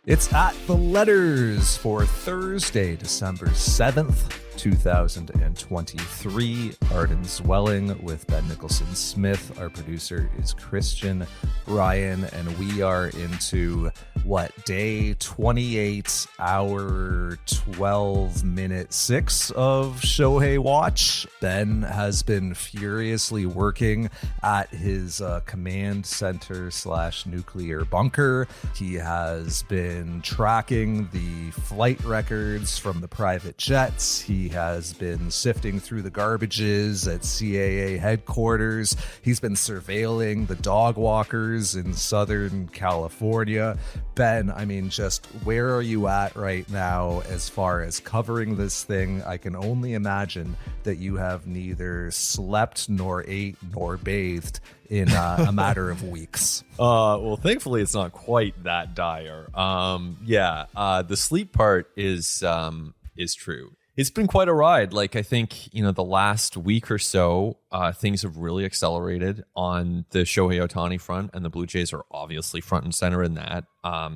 It's at the letters for Thursday, December 7th, 2023. Arden Zwelling with Ben Nicholson Smith. Our producer is Christian Ryan, and we are into day 28, hour 12, minute 6 of Shohei Watch. Ben has been furiously working at his command center / nuclear bunker. He has been tracking the flight records from the private jets. He has been sifting through the garbages at CAA headquarters. He's been surveilling the dog walkers in Southern California. Ben, I mean, just where are you at right now as far as covering this thing? I can only imagine that you have neither slept nor ate nor bathed in a matter of weeks. Well, thankfully, it's not quite that dire. The sleep part is true. It's been quite a ride. Like, I think, the last week or so, things have really accelerated on the Shohei Ohtani front, and the Blue Jays are obviously front and center in that.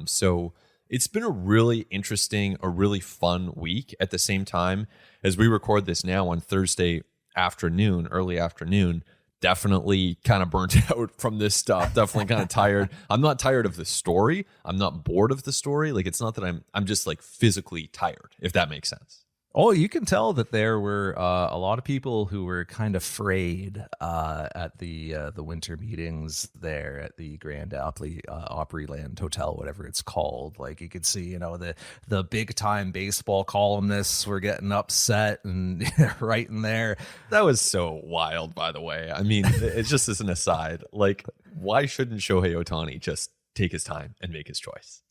So it's been a really interesting, a really fun week. At the same time, as we record this now on Thursday afternoon, early afternoon, definitely kind of burnt out from this stuff. Definitely kind of tired. I'm not tired of the story. I'm not bored of the story. Like, it's not that I'm just like physically tired, if that makes sense. Oh, you can tell that there were a lot of people who were kind of frayed at the winter meetings there at the Grand Opryland Hotel, whatever it's called. Like, you could see, the big time baseball columnists were getting upset and right in there. That was so wild, by the way. I mean, it's just as an aside. Like, why shouldn't Shohei Ohtani just take his time and make his choice?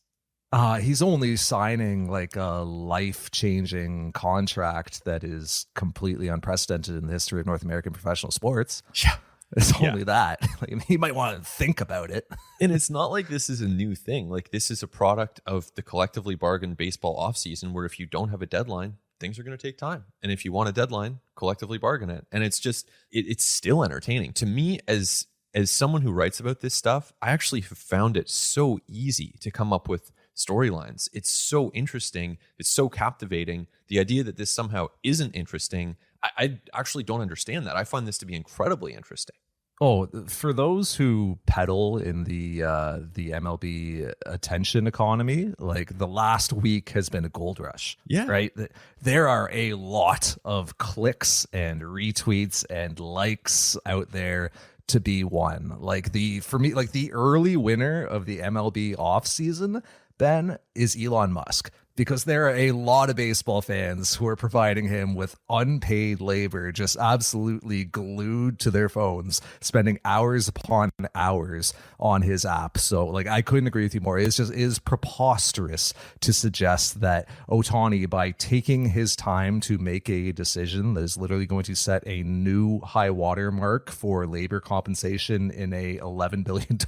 He's only signing like a life-changing contract that is completely unprecedented in the history of North American professional sports. Yeah. It's only that. Like, he might want to think about it. And it's not like this is a new thing. Like, this is a product of the collectively bargained baseball offseason, where if you don't have a deadline, things are going to take time. And if you want a deadline, collectively bargain it. And it's just, it's still entertaining. To me, as someone who writes about this stuff, I actually have found it so easy to come up with storylines. It's so interesting. It's so captivating. The idea that this somehow isn't interesting, I actually don't understand that. I find this to be incredibly interesting. Oh, for those who peddle in the MLB attention economy, like, the last week has been a gold rush. Yeah. Right? There are a lot of clicks and retweets and likes out there to be won. Like, for me, the early winner of the MLB offseason, Ben, is Elon Musk, because there are a lot of baseball fans who are providing him with unpaid labor, just absolutely glued to their phones, spending hours upon hours on his app. So, like, I couldn't agree with you more. It is preposterous to suggest that Ohtani, by taking his time to make a decision that is literally going to set a new high water mark for labor compensation in a $11 billion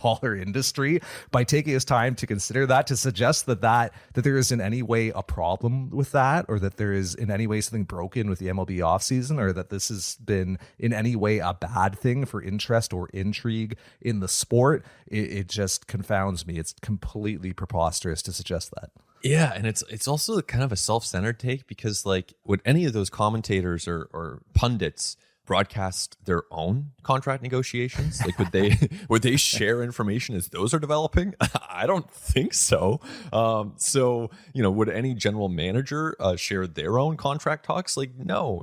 industry, by taking his time to consider that, to suggest that there is in any way a problem with that, or that there is in any way something broken with the MLB offseason, or that this has been in any way a bad thing for interest or intrigue in the sport, it just confounds me. It's completely preposterous to suggest that. Yeah, and it's also kind of a self-centered take, because, like, would any of those commentators or pundits broadcast their own contract negotiations? Like, would they share information as those are developing? I don't think so. Would any general manager share their own contract talks? Like, no.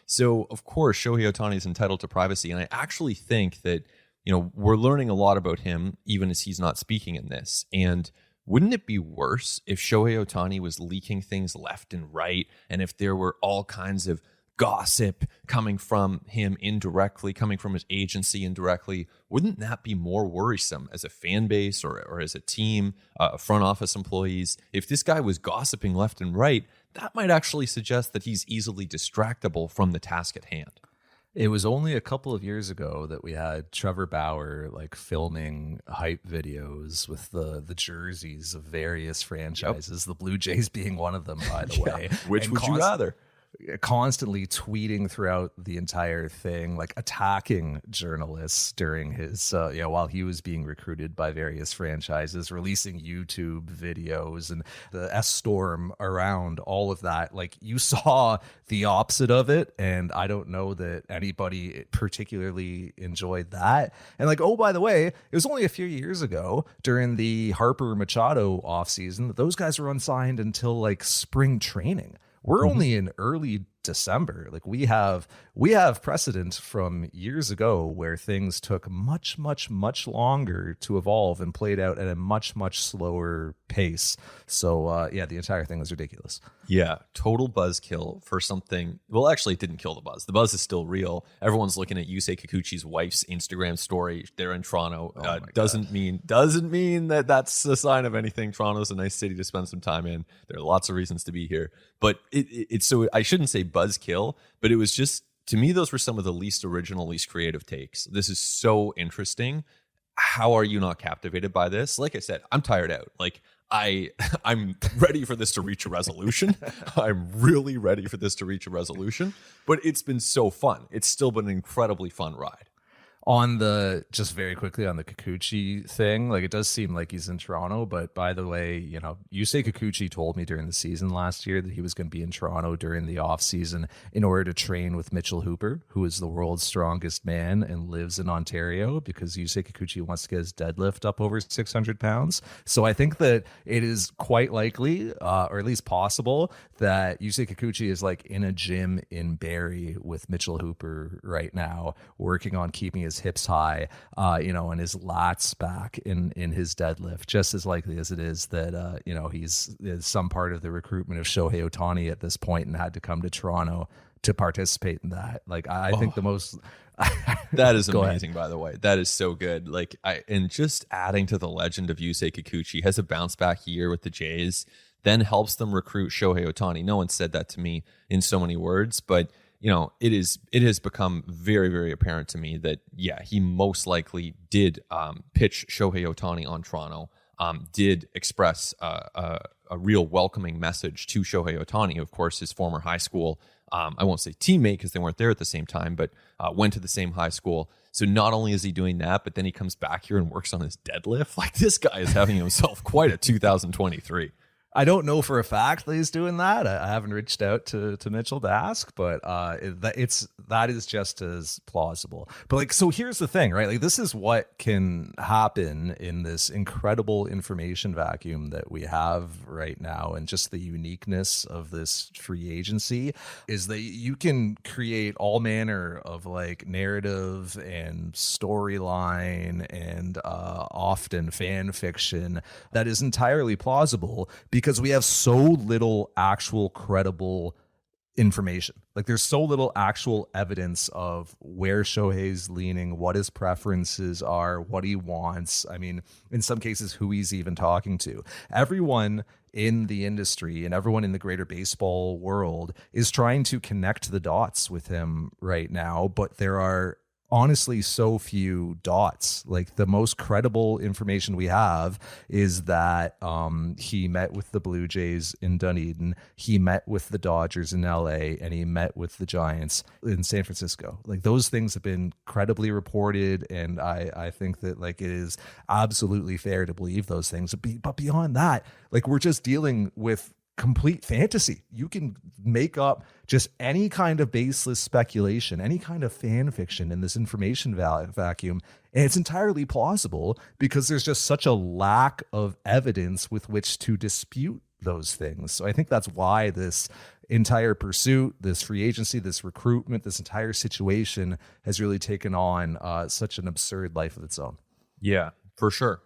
So of course Shohei Ohtani is entitled to privacy, and I actually think that we're learning a lot about him even as he's not speaking in this. And wouldn't it be worse if Shohei Ohtani was leaking things left and right, and if there were all kinds of gossip coming from him indirectly, coming from his agency indirectly? Wouldn't that be more worrisome as a fan base or as a team, front office employees? If this guy was gossiping left and right, that might actually suggest that he's easily distractible from the task at hand. It was only a couple of years ago that we had Trevor Bauer like filming hype videos with the jerseys of various franchises, the Blue Jays being one of them, by the way. Which would you rather? constantly tweeting throughout the entire thing, like attacking journalists during his, while he was being recruited by various franchises, releasing YouTube videos and the S storm around all of that. Like, you saw the opposite of it. And I don't know that anybody particularly enjoyed that. And like, oh, by the way, it was only a few years ago during the Harper Machado offseason that those guys were unsigned until like spring training. We're only in early December. Like, we have precedent from years ago where things took much longer to evolve and played out at a much slower pace. So the entire thing was ridiculous. Yeah, total buzzkill for something. Well, actually, it didn't kill the buzz. The buzz is still real. Everyone's looking at Yusei Kikuchi's wife's Instagram story. They're in Toronto. Doesn't mean that that's a sign of anything. Toronto's a nice city to spend some time in. There are lots of reasons to be here. But it's so I shouldn't say buzzkill, but it was just, to me, those were some of the least original, least creative takes. This is so interesting. How are you not captivated by this? Like I said, I'm tired out. Like, I'm ready for this to reach a resolution. I'm really ready for this to reach a resolution. But it's been so fun. It's still been an incredibly fun ride. On the, just very quickly on the Kikuchi thing, like, it does seem like he's in Toronto, but by the way, Yusei Kikuchi told me during the season last year that he was going to be in Toronto during the off season in order to train with Mitchell Hooper, who is the world's strongest man and lives in Ontario, because Yusei Kikuchi wants to get his deadlift up over 600 pounds. So I think that it is quite likely, or at least possible, that Yusei Kikuchi is like in a gym in Barrie with Mitchell Hooper right now, working on keeping his hips high, and his lats back in his deadlift, just as likely as it is that, he's some part of the recruitment of Shohei Ohtani at this point and had to come to Toronto to participate in that. Like, I think the most... That is amazing, by the way. That is so good. Like, and just adding to the legend of Yusei Kikuchi, has a bounce back year with the Jays, then helps them recruit Shohei Ohtani. No one said that to me in so many words, but it has become very, very apparent to me that, he most likely did pitch Shohei Ohtani on Toronto, did express a real welcoming message to Shohei Ohtani, of course, his former high school, I won't say teammate because they weren't there at the same time, but went to the same high school. So not only is he doing that, but then he comes back here and works on his deadlift. Like, this guy is having himself quite a 2023. I don't know for a fact that he's doing that. I haven't reached out to Mitchell to ask, but that is just as plausible. But like, so here's the thing, right? Like, this is what can happen in this incredible information vacuum that we have right now, and just the uniqueness of this free agency is that you can create all manner of like narrative and storyline and often fan fiction that is entirely plausible, because we have so little actual credible information. Like, there's so little actual evidence of where Shohei's leaning, what his preferences are, what he wants. I mean, in some cases, who he's even talking to. Everyone in the industry and everyone in the greater baseball world is trying to connect the dots with him right now, but there are honestly so few dots. Like, the most credible information we have is that he met with the Blue Jays in Dunedin, he met with the Dodgers in LA, and he met with the Giants in San Francisco. Like, those things have been credibly reported, and I think that, like, it is absolutely fair to believe those things. But beyond that, like, we're just dealing with complete fantasy. You can make up just any kind of baseless speculation, any kind of fan fiction in this information vacuum, and it's entirely plausible because there's just such a lack of evidence with which to dispute those things. So I think that's why this entire pursuit, this free agency, this recruitment, this entire situation has really taken on such an absurd life of its own. Yeah, for sure.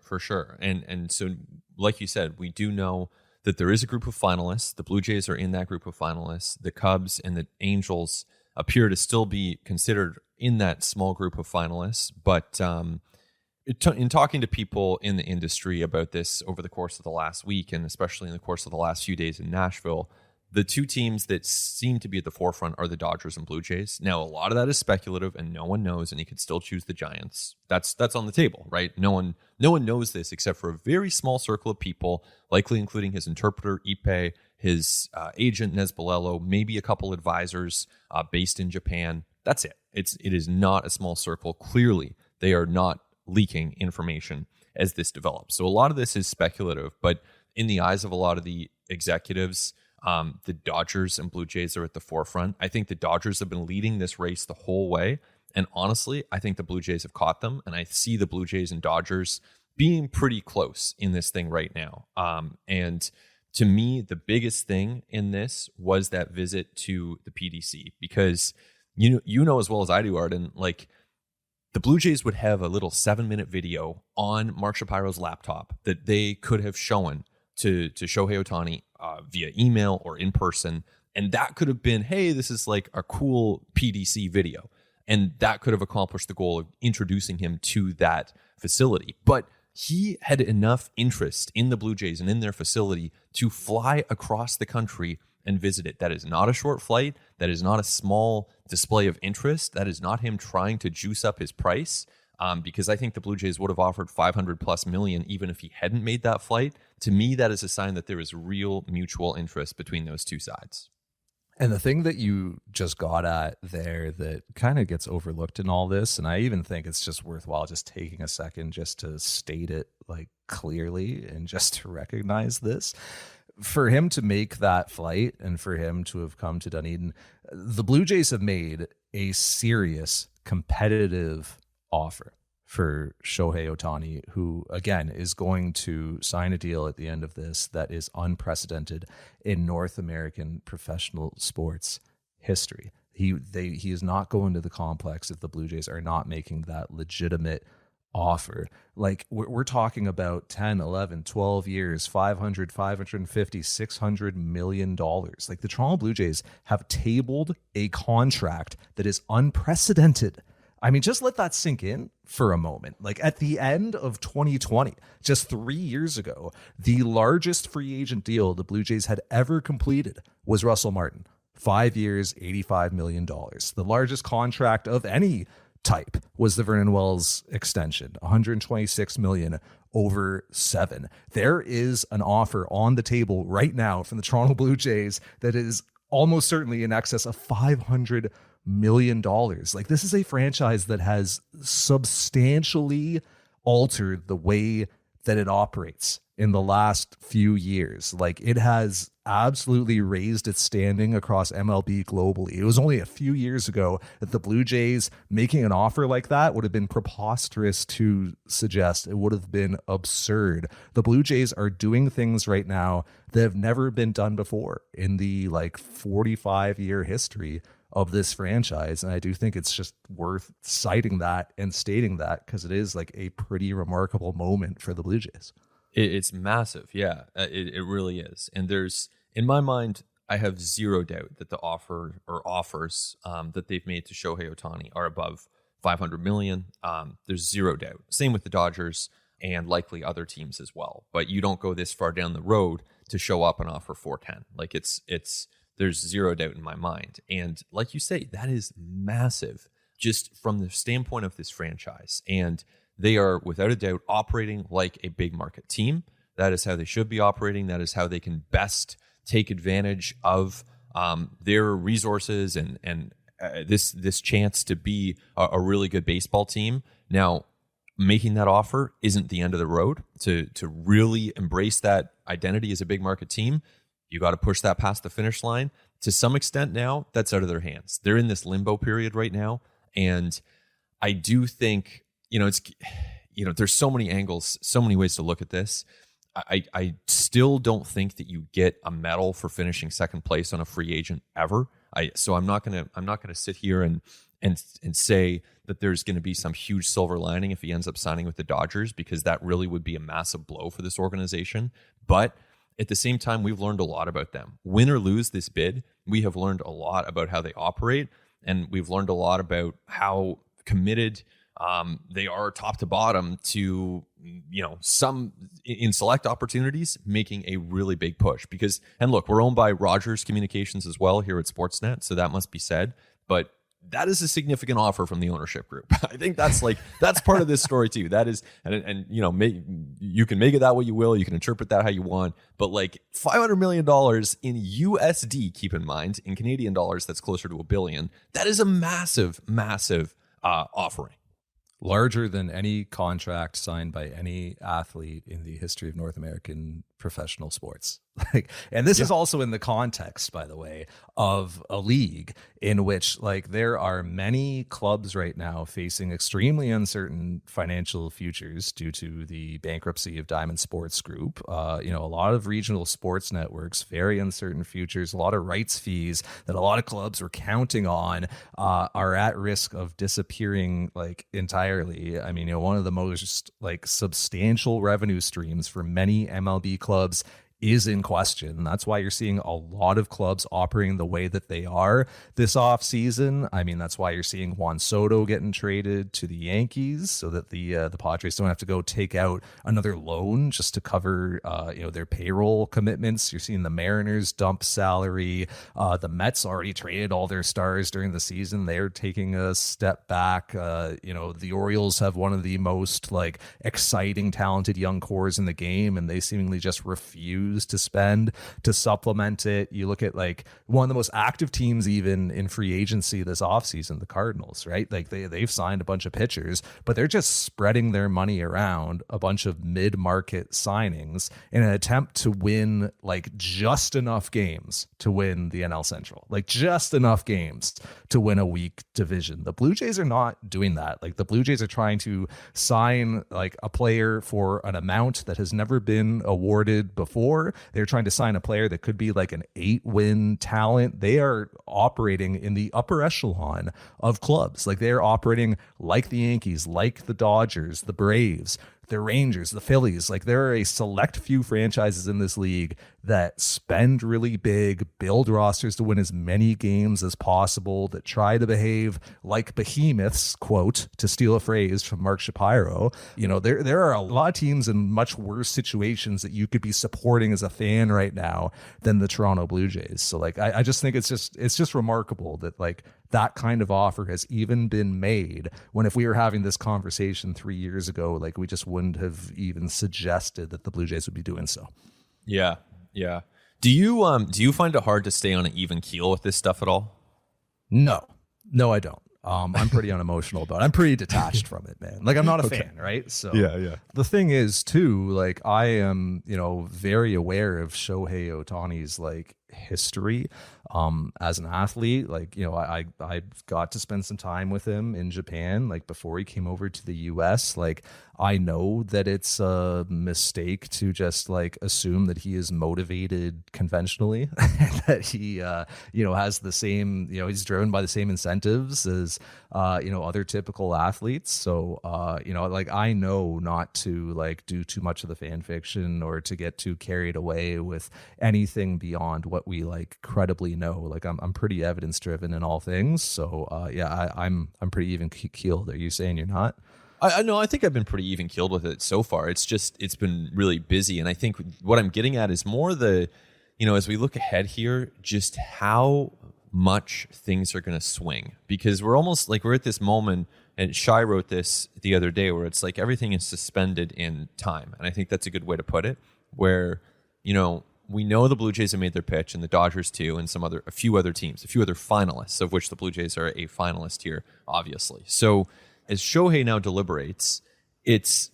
And so, like you said, we do know that there is a group of finalists. The Blue Jays are in that group of finalists. The Cubs and the Angels appear to still be considered in that small group of finalists. But in talking to people in the industry about this over the course of the last week, and especially in the course of the last few days in Nashville, the two teams that seem to be at the forefront are the Dodgers and Blue Jays. Now, a lot of that is speculative, and no one knows, and he could still choose the Giants. That's on the table, right? No one knows this except for a very small circle of people, likely including his interpreter, Ipe, his agent Nez Balelo, maybe a couple advisors based in Japan. That's it. It is not a small circle. Clearly, they are not leaking information as this develops. So a lot of this is speculative, but in the eyes of a lot of the executives, the Dodgers and Blue Jays are at the forefront. I think the Dodgers have been leading this race the whole way. And honestly, I think the Blue Jays have caught them. And I see the Blue Jays and Dodgers being pretty close in this thing right now. And to me, the biggest thing in this was that visit to the PDC, because you know as well as I do, Arden, like the Blue Jays would have a little 7-minute video on Mark Shapiro's laptop that they could have shown to Shohei Ohtani via email or in person. And that could have been, hey, this is like a cool PDC video. And that could have accomplished the goal of introducing him to that facility. But he had enough interest in the Blue Jays and in their facility to fly across the country and visit it. That is not a short flight. That is not a small display of interest. That is not him trying to juice up his price. Because I think the Blue Jays would have offered $500+ million even if he hadn't made that flight. To me, that is a sign that there is real mutual interest between those two sides. And the thing that you just got at there that kind of gets overlooked in all this, and I even think it's just worthwhile just taking a second just to state it like clearly and just to recognize this. For him to make that flight and for him to have come to Dunedin, the Blue Jays have made a serious competitive offer for Shohei Ohtani, who, again, is going to sign a deal at the end of this that is unprecedented in North American professional sports history. He is not going to the complex if the Blue Jays are not making that legitimate offer. Like we're talking about 10, 11, 12 years, 500, 550, $600 million. Like the Toronto Blue Jays have tabled a contract that is unprecedented. I mean, just let that sink in for a moment. Like at the end of 2020, just 3 years ago, the largest free agent deal the Blue Jays had ever completed was Russell Martin. 5 years, $85 million. The largest contract of any type was the Vernon Wells extension, $126 million over 7. There is an offer on the table right now from the Toronto Blue Jays that is almost certainly in excess of $500 million. Like this is a franchise that has substantially altered the way that it operates in the last few years. Like it has absolutely raised its standing across MLB globally. It was only a few years ago that the Blue Jays making an offer like that would have been preposterous to suggest. It would have been absurd. The Blue Jays are doing things right now that have never been done before in the 45-year history of this franchise. And I do think it's just worth citing that and stating that because it is like a pretty remarkable moment for the Blue Jays. It's massive. Yeah, it really is. And there's, in my mind, I have zero doubt that the offer or offers that they've made to Shohei Ohtani are above $500 million. There's zero doubt. Same with the Dodgers and likely other teams as well. But you don't go this far down the road to show up and offer 410. Like there's zero doubt in my mind. And like you say, that is massive just from the standpoint of this franchise. And they are without a doubt operating like a big market team. That is how they should be operating. That is how they can best take advantage of their resources and this chance to be a really good baseball team. Now, making that offer isn't the end of the road. To really embrace that identity as a big market team, you got to push that past the finish line. To some extent now, that's out of their hands. They're in this limbo period right now. And I do think, there's so many angles, so many ways to look at this. I still don't think that you get a medal for finishing second place on a free agent ever. So I'm not gonna sit here and say that there's going to be some huge silver lining if he ends up signing with the Dodgers, because that really would be a massive blow for this organization. But at the same time, we've learned a lot about them. Win or lose this bid, we have learned a lot about how they operate, and we've learned a lot about how committed they are top to bottom to, some in select opportunities making a really big push. Because, and look, we're owned by Rogers Communications as well here at Sportsnet, so that must be said. But that is a significant offer from the ownership group. I think that's part of this story too. That is, and you know, you can make it that way you will. You can interpret that how you want. But like $500 million in USD, keep in mind, in Canadian dollars, that's closer to $1 billion. That is a massive, massive offering. Larger than any contract signed by any athlete in the history of North American professional sports. And this is also in the context, by the way, of a league in which like there are many clubs right now facing extremely uncertain financial futures due to the bankruptcy of Diamond Sports Group. You know, a lot of regional sports networks, very uncertain futures, a lot of rights fees that a lot of clubs were counting on are at risk of disappearing like entirely. I mean, you know, one of the most like substantial revenue streams for many MLB clubs is in question. That's why you're seeing a lot of clubs operating the way that they are this offseason. I mean, that's why you're seeing Juan Soto getting traded to the Yankees so that the Padres don't have to go take out another loan just to cover you know, their payroll commitments. You're seeing the Mariners dump salary. The Mets already traded all their stars during the season. They're taking a step back. You know, the Orioles have one of the most like exciting, talented young cores in the game, and they seemingly just refuse to spend to supplement it. You look at like one of the most active teams even in free agency this offseason, the Cardinals, right? Like they've signed a bunch of pitchers, but they're just spreading their money around a bunch of mid-market signings in an attempt to win like just enough games to win the NL Central, like just enough games to win a weak division. The Blue Jays are not doing that. Like the Blue Jays are trying to sign like a player for an amount that has never been awarded before. They're trying to sign a player that could be like an 8-win talent. They are operating in the upper echelon of clubs. Like they're operating like the Yankees, like the Dodgers, the Braves, the Rangers, the Phillies. Like there are a select few franchises in this league that spend really big, build rosters to win as many games as possible, that try to behave like behemoths, quote, to steal a phrase from Mark Shapiro. You know, there are a lot of teams in much worse situations that you could be supporting as a fan right now than the Toronto Blue Jays. So like I just think it's just remarkable that like that kind of offer has even been made, when if we were having this conversation 3 years ago, like we just wouldn't have even suggested that the Blue Jays would be doing so. Yeah. Yeah. Do you find it hard to stay on an even keel with this stuff at all? No, I don't. I'm pretty unemotional about it. I'm pretty detached from it, man. Like I'm not a fan, right? So yeah. The thing is too, like I am, you know, very aware of Shohei Ohtani's like history as an athlete. Like, you know, I got to spend some time with him in Japan, like before he came over to the US. Like I know that it's a mistake to just like assume that he is motivated conventionally, that he you know, has the same, you know, he's driven by the same incentives as you know, other typical athletes. So you know, like I know not to like do too much of the fan fiction or to get too carried away with anything beyond what we like credibly know. Like I'm pretty evidence driven in all things. So yeah, I'm pretty even keeled. Are you saying you're not? I know. I think I've been pretty even keeled with it so far. It's been really busy, and I think what I'm getting at is more the, you know, as we look ahead here, just how much things are going to swing, because we're almost like we're at this moment, and Shai wrote this the other day, where it's like everything is suspended in time, and I think that's a good way to put it. Where, you know, we know the Blue Jays have made their pitch, and the Dodgers too, and a few other teams, a few other finalists, of which the Blue Jays are a finalist here, obviously. So as Shohei now deliberates, it's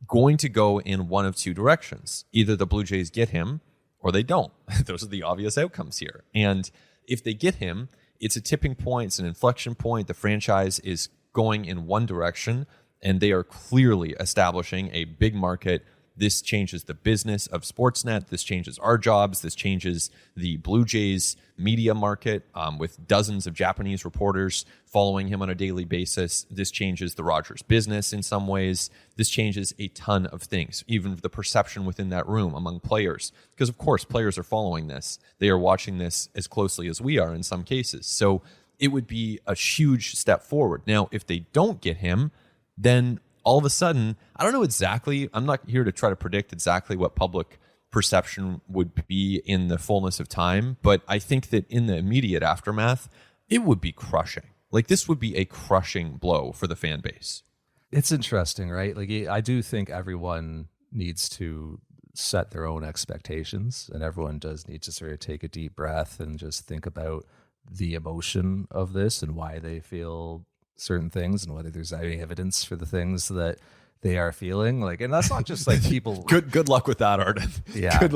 going to go in one of two directions. Either the Blue Jays get him or they don't. Those are the obvious outcomes here. And if they get him, it's a tipping point, it's an inflection point. The franchise is going in one direction, and they are clearly establishing a big market. This changes the business of Sportsnet. This changes our jobs. This changes the Blue Jays media market with dozens of Japanese reporters following him on a daily basis. This changes the Rogers business in some ways. This changes a ton of things, even the perception within that room among players. Because, of course, players are following this. They are watching this as closely as we are in some cases. So it would be a huge step forward. Now, if they don't get him, then all of a sudden, I don't know exactly, I'm not here to try to predict exactly what public perception would be in the fullness of time, but I think that in the immediate aftermath, it would be crushing. Like, this would be a crushing blow for the fan base. It's interesting, right? Like, I do think everyone needs to set their own expectations, and everyone does need to sort of take a deep breath and just think about the emotion of this and why they feel certain things and whether there's any evidence for the things that they are feeling. Like, and that's not just like people. Good luck with that, Arden. Yeah. Good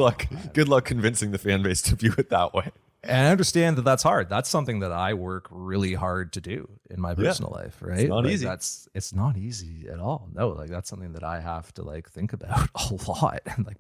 luck convincing the fan base to view it that way. And I understand that that's hard. That's something that I work really hard to do in my personal life, right? It's not like easy. It's not easy at all. No, like that's something that I have to like think about a lot and like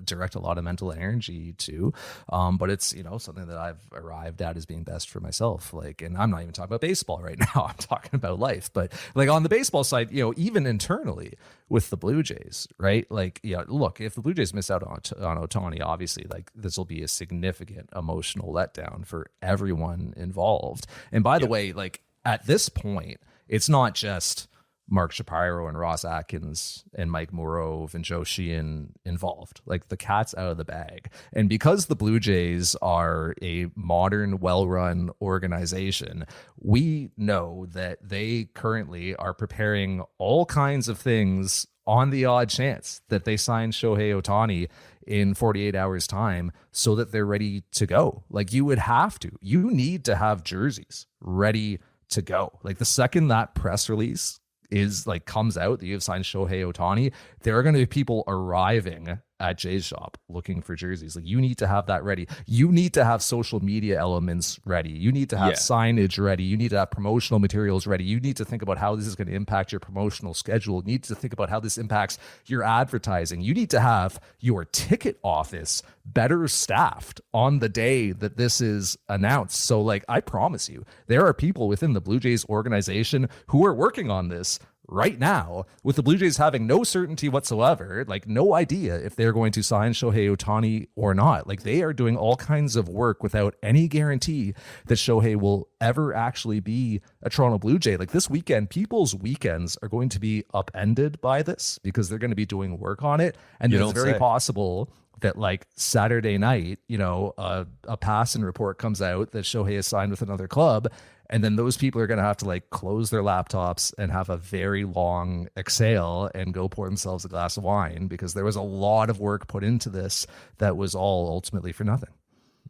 direct a lot of mental energy to. But it's, you know, something that I've arrived at as being best for myself. Like, and I'm not even talking about baseball right now. I'm talking about life. But like on the baseball side, you know, even internally with the Blue Jays, right? Like, yeah, look, if the Blue Jays miss out on Ohtani, obviously, like this will be a significant emotional letdown for everyone involved. And by the way, like at this point, it's not just Mark Shapiro and Ross Atkins and Mike Morove and Joe Sheehan involved. Like the cat's out of the bag. And because the Blue Jays are a modern, well-run organization, we know that they currently are preparing all kinds of things on the odd chance that they sign Shohei Ohtani in 48 hours time so that they're ready to go. Like you need to have jerseys ready to go. Like the second that press release is like comes out that you have signed Shohei Ohtani, there are going to be people arriving at Jay's shop looking for jerseys. Like you need to have that ready. You need to have social media elements ready. You need to have signage ready. You need to have promotional materials ready. You need to think about how this is going to impact your promotional schedule. You need to think about how this impacts your advertising. You need to have your ticket office better staffed on the day that this is announced. So like, I promise you, there are people within the Blue Jays organization who are working on this right now, with the Blue Jays having no certainty whatsoever, like no idea if they're going to sign Shohei Ohtani or not. Like they are doing all kinds of work without any guarantee that Shohei will ever actually be a Toronto Blue Jay. Like this weekend, people's weekends are going to be upended by this because they're going to be doing work on it. And it's very possible that like Saturday night, you know, a pass and report comes out that Shohei is signed with another club. And then those people are going to have to like close their laptops and have a very long exhale and go pour themselves a glass of wine because there was a lot of work put into this that was all ultimately for nothing.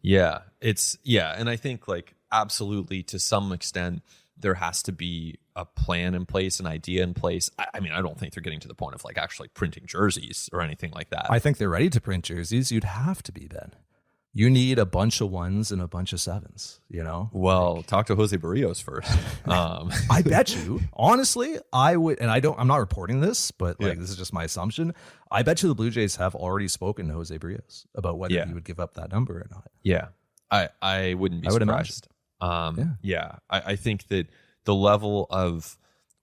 Yeah, and I think like absolutely to some extent there has to be a plan in place, an idea in place. I mean, I don't think they're getting to the point of like actually printing jerseys or anything like that. I think they're ready to print jerseys. You'd have to be, Ben. You need a bunch of ones and a bunch of sevens, you know? Well, talk to Jose Barrios first. I bet you, honestly, I would, and I'm not reporting this, but like this is just my assumption. I bet you the Blue Jays have already spoken to Jose Barrios about whether he would give up that number or not. Yeah. I wouldn't be surprised. I think that the level of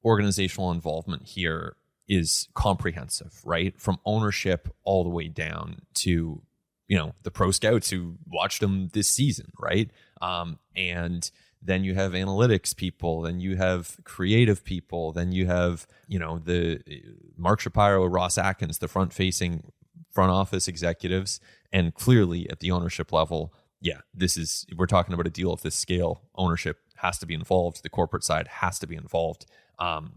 organizational involvement here is comprehensive, right? From ownership all the way down to, you know, the pro scouts who watched them this season, right? And then you have analytics people, then you have creative people, then you have, you know, the Mark Shapiro, Ross Atkins, the front-facing front office executives, and clearly at the ownership level, we're talking about a deal of this scale. Ownership has to be involved. The corporate side has to be involved.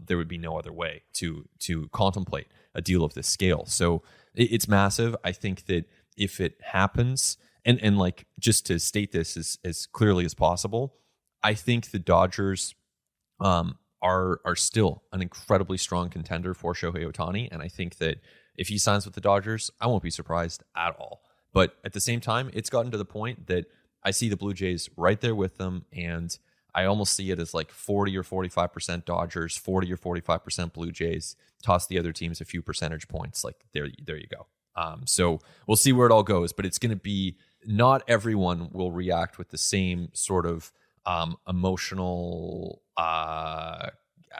There would be no other way to contemplate a deal of this scale. So it's massive. I think that if it happens, and like just to state this as clearly as possible, I think the Dodgers are still an incredibly strong contender for Shohei Ohtani, and I think that if he signs with the Dodgers, I won't be surprised at all. But at the same time, it's gotten to the point that I see the Blue Jays right there with them, and I almost see it as like 40 or 45% Dodgers, 40 or 45% Blue Jays. Toss the other teams a few percentage points. Like there you go. So we'll see where it all goes, but it's going to be, not everyone will react with the same sort of emotional, I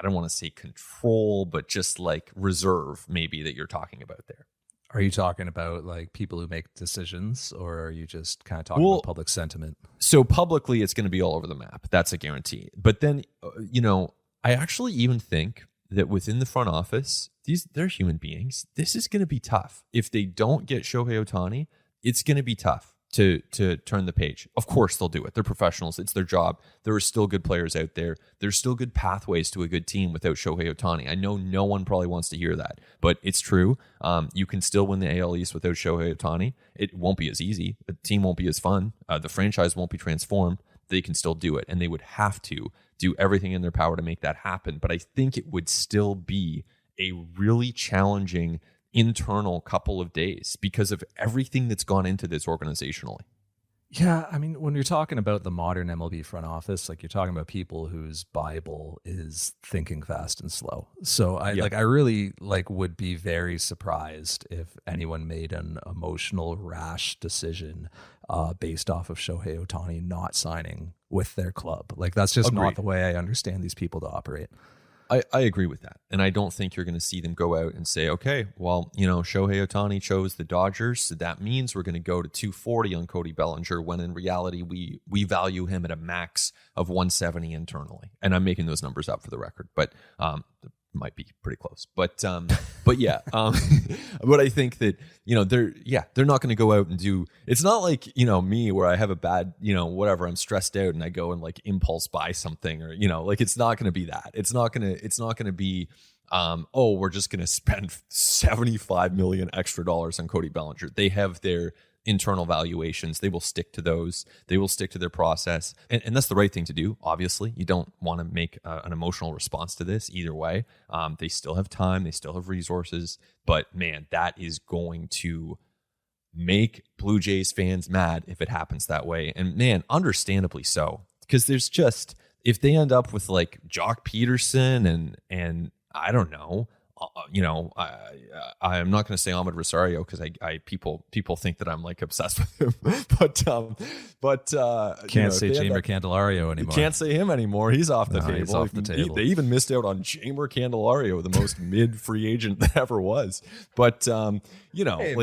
don't want to say control, but just like reserve maybe that you're talking about there. Are you talking about like people who make decisions, or are you just kind of talking about public sentiment? So publicly, it's going to be all over the map. That's a guarantee. But then, you know, I actually even think that within the front office, they're human beings. This is going to be tough. If they don't get Shohei Ohtani, it's going to be tough. to turn the page. Of course they'll do it. They're professionals. It's their job. There are still good players out there. There's still good pathways to a good team without Shohei Ohtani. I know no one probably wants to hear that, but it's true. You can still win the AL East without Shohei Ohtani. It won't be as easy. The team won't be as fun. The franchise won't be transformed. They can still do it, and they would have to do everything in their power to make that happen. But I think it would still be a really challenging internal couple of days because of everything that's gone into this organizationally. Yeah, I mean, when you're talking about the modern MLB front office, like you're talking about people whose Bible is thinking fast and slow. So I really would be very surprised if anyone made an emotional, rash decision based off of Shohei Ohtani not signing with their club. Like that's just not the way I understand these people to operate. I agree with that. And I don't think you're going to see them go out and say, okay, well, Shohei Ohtani chose the Dodgers, so that means we're going to go to 240 on Cody Bellinger, when in reality, we value him at a max of 170 internally. And I'm making those numbers up for the record, but might be pretty close. But yeah, but I think that, they're not going to go out and do, it's not like, me where I have a bad, whatever, I'm stressed out and I go and like impulse buy something, or, it's not going to be that. It's not going to be, we're just going to spend $75 million extra dollars on Cody Bellinger. They have their internal valuations. They will stick to those. They will stick to their process. And that's the right thing to do. Obviously, you don't want to make an emotional response to this either way. They still have time. They still have resources. But man, that is going to make Blue Jays fans mad if it happens that way. And man, understandably so. Because there's just, if they end up with like Jock Peterson and I don't know, I'm not going to say Ahmed Rosario because people think that I'm like obsessed with him, but can't say Jamer Candelario anymore. Can't say him anymore. He's off the table. He's off the table. They even missed out on Jamer Candelario, the most mid free agent that ever was. But hey, like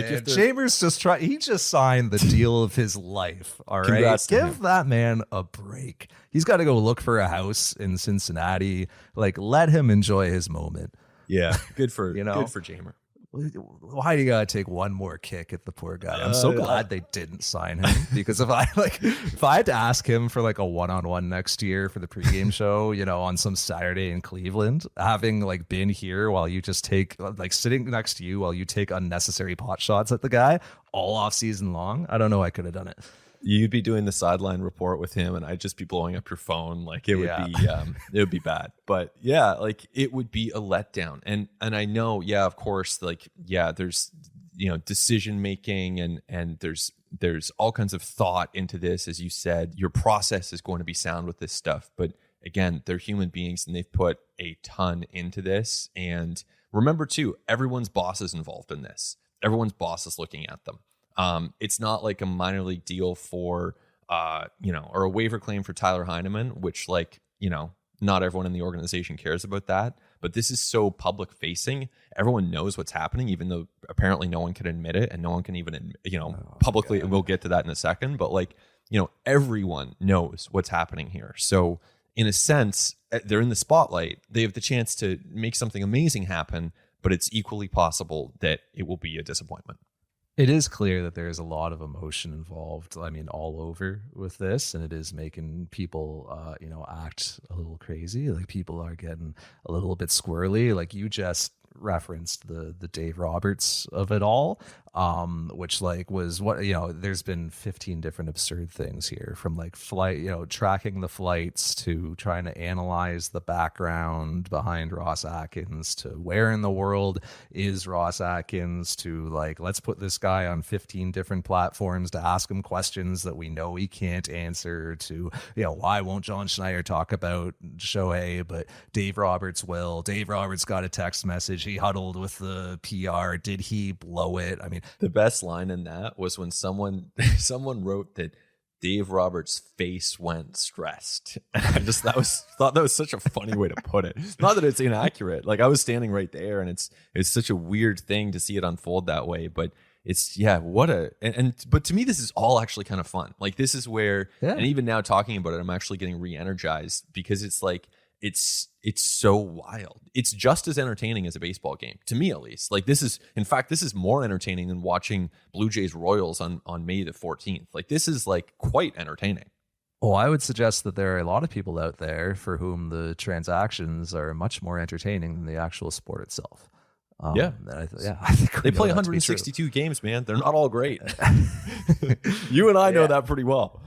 man, if Jamer's he just signed the deal of his life. All right, give that man a break. He's got to go look for a house in Cincinnati. Like, let him enjoy his moment. Yeah, good for good for Jamer. Why do you gotta take one more kick at the poor guy? I'm so glad they didn't sign him, because if I had to ask him for like a one-on-one next year for the pregame show, on some Saturday in Cleveland, having like been here while you just take sitting next to you while you take unnecessary pot shots at the guy all off season long, I don't know, I could have done it. You'd be doing the sideline report with him, and I'd just be blowing up your phone. Like it would be bad. But yeah, like it would be a letdown. And I know, yeah, of course, there's decision making and there's all kinds of thought into this. As you said, your process is going to be sound with this stuff. But again, they're human beings and they've put a ton into this. And remember too, everyone's boss is involved in this. Everyone's boss is looking at them. It's not like a minor league deal for, or a waiver claim for Tyler Heineman, which not everyone in the organization cares about that. But this is so public facing. Everyone knows what's happening, even though apparently no one can admit it and no one can even, publicly. We'll get to that in a second. But everyone knows what's happening here. So in a sense, they're in the spotlight. They have the chance to make something amazing happen, but it's equally possible that it will be a disappointment. It is clear that there is a lot of emotion involved. I mean, all over with this, and it is making people, act a little crazy. Like people are getting a little bit squirrely. Like you just referenced the Dave Roberts of it all, which was what, there's been 15 different absurd things here, from like flight, tracking the flights, to trying to analyze the background behind Ross Atkins, to where in the world is Ross Atkins, to like, let's put this guy on 15 different platforms to ask him questions that we know he can't answer, to, why won't John Schneider talk about Shohei, but Dave Roberts will. Dave Roberts got a text message. He huddled with the PR. Did he blow it? I mean, the best line in that was when someone wrote that Dave Roberts' face went stressed. And I just thought that was such a funny way to put it. Not that it's inaccurate. Like I was standing right there, and it's such a weird thing to see it unfold that way. But it's but to me this is all actually kind of fun. Like this is where, and even now talking about it, I'm actually getting re-energized, because it's like it's so wild. It's just as entertaining as a baseball game, to me at least. Like this is more entertaining than watching Blue Jays Royals on May the 14th. Like this is like quite entertaining. Well, I would suggest that there are a lot of people out there for whom the transactions are much more entertaining than the actual sport itself. Yeah. I think They play 162 games, man. They're not all great. You and I know that pretty well.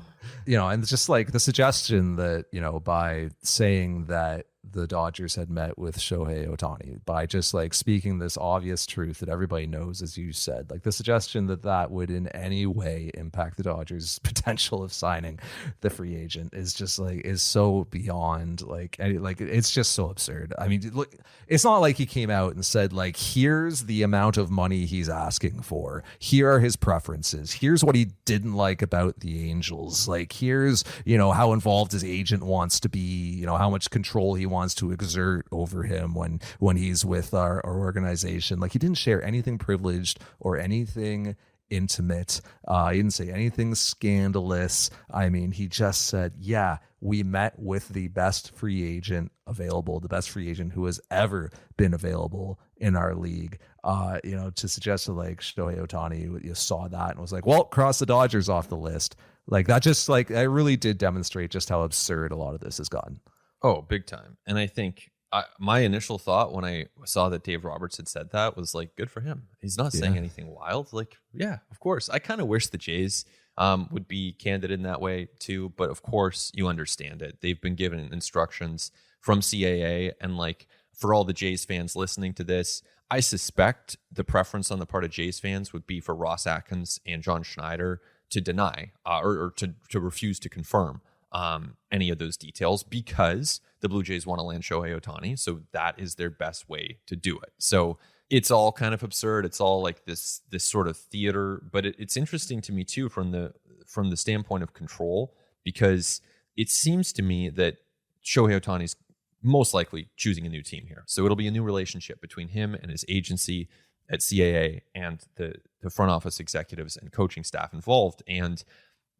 And it's just like the suggestion that, by saying that the Dodgers had met with Shohei Ohtani, by just like speaking this obvious truth that everybody knows, as you said, like the suggestion that that would in any way impact the Dodgers' potential of signing the free agent is just like, is so beyond it's just so absurd. I mean, look, it's not like he came out and said like, here's the amount of money he's asking for. Here are his preferences. Here's what he didn't like about the Angels. Like, here's, how involved his agent wants to be, how much control he wants to exert over him when he's with our organization. Like, he didn't share anything privileged or anything intimate. He didn't say anything scandalous. I mean, he just said, yeah, we met with the best free agent available, the best free agent who has ever been available in our league. To suggest that like Shohei Ohtani, you saw that and was like, well, cross the Dodgers off the list. Like that just like, it really did demonstrate just how absurd a lot of this has gotten. Oh, big time. And I think my initial thought when I saw that Dave Roberts had said that was like, good for him. He's not saying anything wild. Like, yeah, of course. I kind of wish the Jays would be candid in that way too. But of course, you understand it. They've been given instructions from CAA. And like, for all the Jays fans listening to this, I suspect the preference on the part of Jays fans would be for Ross Atkins and John Schneider to deny or to refuse to confirm any of those details, because the Blue Jays want to land Shohei Ohtani. So that is their best way to do it. So it's all kind of absurd. It's all like this sort of theater, but it's interesting to me too, from the standpoint of control, because it seems to me that Shohei Ohtani's most likely choosing a new team here. So it'll be a new relationship between him and his agency at CAA and the front office executives and coaching staff involved. And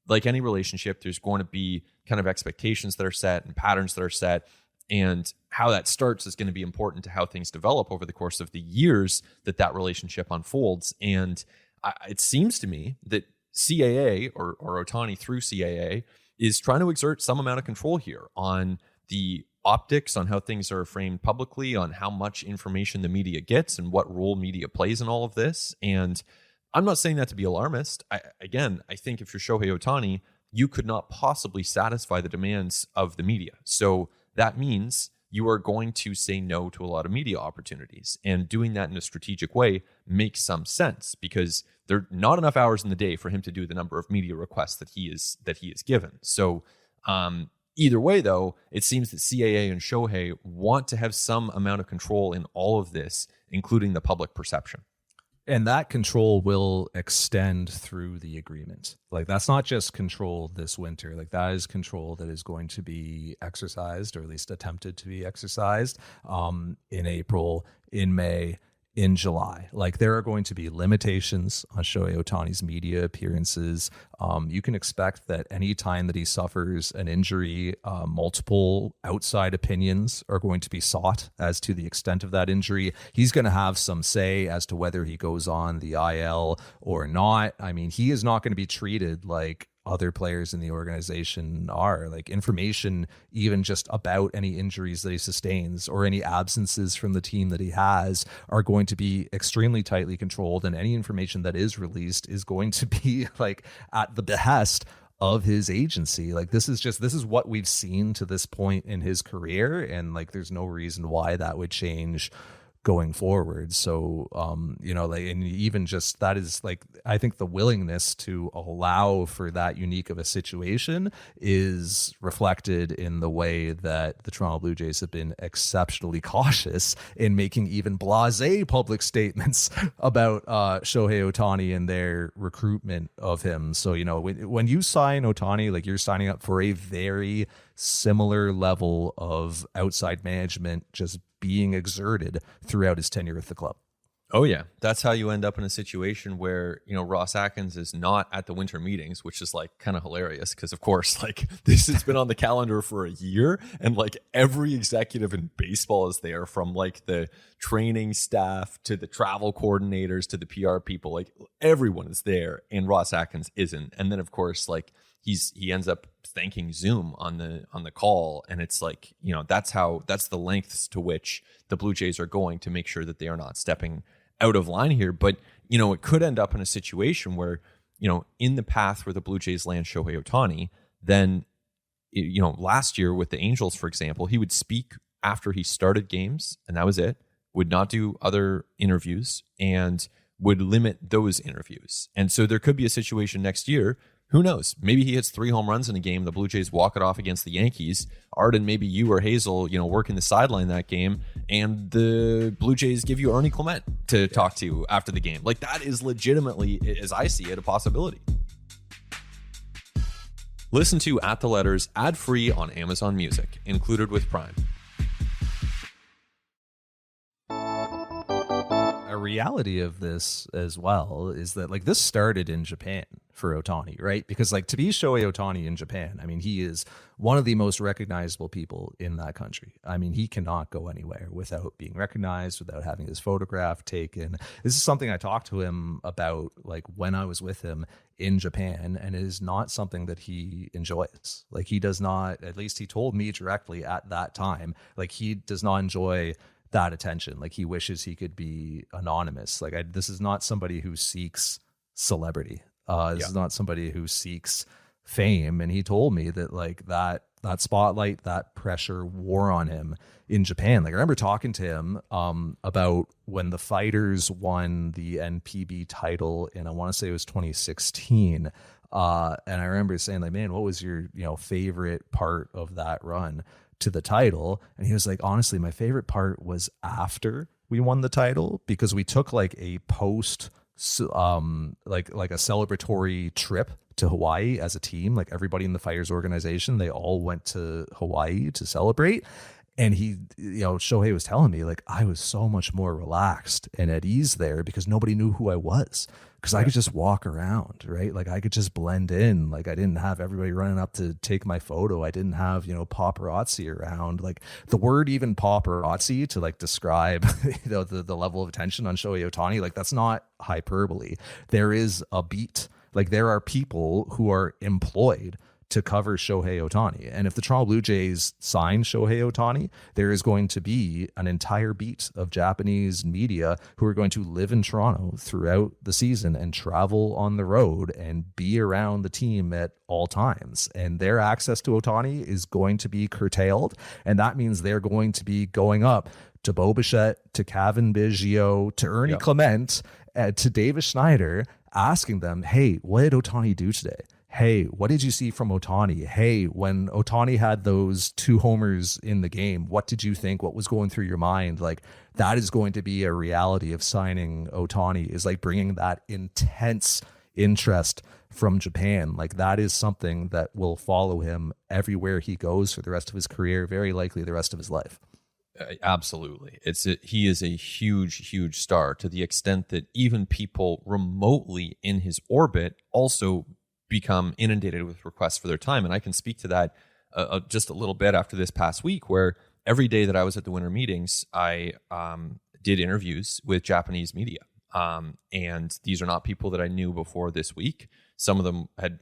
like any relationship, there's going to be kind of expectations that are set and patterns that are set. And how that starts is going to be important to how things develop over the course of the years that relationship unfolds. And it seems to me that CAA or Ohtani through CAA is trying to exert some amount of control here on the optics, on how things are framed publicly, on how much information the media gets and what role media plays in all of this. And I'm not saying that to be alarmist. I think if you're Shohei Ohtani, you could not possibly satisfy the demands of the media. So that means you are going to say no to a lot of media opportunities. And doing that in a strategic way makes some sense, because there are not enough hours in the day for him to do the number of media requests that he is given. So either way, though, it seems that CAA and Shohei want to have some amount of control in all of this, including the public perception. And that control will extend through the agreement. Like, that's not just control this winter. Like, that is control that is going to be exercised, or at least attempted to be exercised, in April, in May, in July. Like, there are going to be limitations on Shohei Ohtani's media appearances. You can expect that any time that he suffers an injury, multiple outside opinions are going to be sought as to the extent of that injury. He's going to have some say as to whether he goes on the IL or not. I mean, he is not going to be treated like other players in the organization are. Like, information even just about any injuries that he sustains or any absences from the team that he has are going to be extremely tightly controlled, and any information that is released is going to be like at the behest of his agency. Like, this is what we've seen to this point in his career, and like there's no reason why that would change going forward. So and even just that is like, I think the willingness to allow for that unique of a situation is reflected in the way that the Toronto Blue Jays have been exceptionally cautious in making even blasé public statements about Shohei Ohtani and their recruitment of him. So when you sign Ohtani, like, you're signing up for a very similar level of outside management just being exerted throughout his tenure with the club. Oh yeah, that's how you end up in a situation where, Ross Atkins is not at the winter meetings, which is like kind of hilarious because of course, like this has been on the calendar for a year, and like every executive in baseball is there, from like the training staff to the travel coordinators to the PR people, like everyone is there, and Ross Atkins isn't. And then of course, like he ends up thanking Zoom on the call, and it's like, that's the lengths to which the Blue Jays are going to make sure that they are not stepping out of line here. But it could end up in a situation where, in the path where the Blue Jays land Shohei Ohtani, then last year with the Angels, for example, he would speak after he started games, and that was it. Would not do other interviews and would limit those interviews. And so there could be a situation next year. Who knows? Maybe he hits 3 home runs in a game. The Blue Jays walk it off against the Yankees. Arden, maybe you or Hazel, working the sideline that game, and the Blue Jays give you Ernie Clement to talk to after the game. Like, that is legitimately, as I see it, a possibility. Listen to At the Letters ad-free on Amazon Music, included with Prime. A reality of this as well is that like this started in Japan for Ohtani, right? Because like to be Shohei Ohtani in Japan, I mean, he is one of the most recognizable people in that country. I mean, he cannot go anywhere without being recognized, without having his photograph taken. This is something I talked to him about like when I was with him in Japan, and it is not something that he enjoys. Like he does not, at least he told me directly at that time, like he does not enjoy that attention. Like he wishes he could be anonymous. Like this is not somebody who seeks celebrity. This is not somebody who seeks fame. And he told me that like that spotlight, that pressure wore on him in Japan. Like I remember talking to him about when the Fighters won the NPB title in, I want to say it was 2016. And I remember saying like, man, what was your, favorite part of that run to the title? And he was like, honestly, my favorite part was after we won the title, because we took like a post like a celebratory trip to Hawaii as a team. Like everybody in the Fighters organization, they all went to Hawaii to celebrate. And he, Shohei was telling me like I was so much more relaxed and at ease there because nobody knew who I was, because I could just walk around, right? Like I could just blend in. Like I didn't have everybody running up to take my photo. I didn't have, paparazzi around. Like the word even paparazzi to like describe, the level of attention on Shohei Ohtani, like that's not hyperbole. There is a beat. Like there are people who are employed to cover Shohei Ohtani. And if the Toronto Blue Jays sign Shohei Ohtani, there is going to be an entire beat of Japanese media who are going to live in Toronto throughout the season and travel on the road and be around the team at all times. And their access to Ohtani is going to be curtailed. And that means they're going to be going up to Bo Bichette, to Kevin Biggio, to Ernie Clement, to Davis Schneider, asking them, hey, what did Ohtani do today? Hey, what did you see from Ohtani? Hey, when Ohtani had those 2 homers in the game, what did you think? What was going through your mind? Like that is going to be a reality of signing Ohtani, is like bringing that intense interest from Japan. Like that is something that will follow him everywhere he goes for the rest of his career, very likely the rest of his life. Absolutely. He is a huge star, to the extent that even people remotely in his orbit also become inundated with requests for their time. And I can speak to that just a little bit after this past week, where every day that I was at the winter meetings, I did interviews with Japanese media. And these are not people that I knew before this week. Some of them had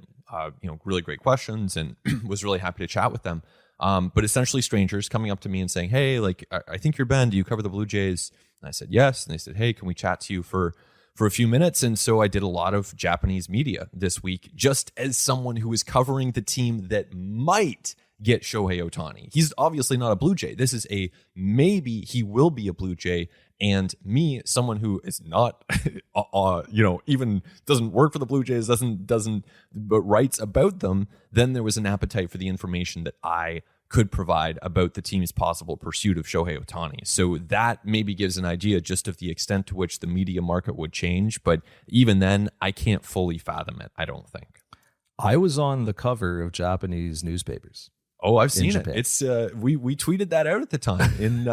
really great questions, and was really happy to chat with them. But essentially strangers coming up to me and saying, hey, like, I think you're Ben. Do you cover the Blue Jays? And I said, yes. And they said, hey, can we chat to you for a few minutes? And so I did a lot of Japanese media this week, just as someone who is covering the team that might get Shohei Ohtani. He's obviously not a Blue Jay. This is a maybe he will be a Blue Jay. And me, someone who is not, even doesn't work for the Blue Jays, but writes about them, then there was an appetite for the information that I could provide about the team's possible pursuit of Shohei Ohtani. So that maybe gives an idea just of the extent to which the media market would change. But even then, I can't fully fathom it, I don't think. I was on the cover of Japanese newspapers Oh, I've in seen it. Japan. It's we tweeted that out at the time. In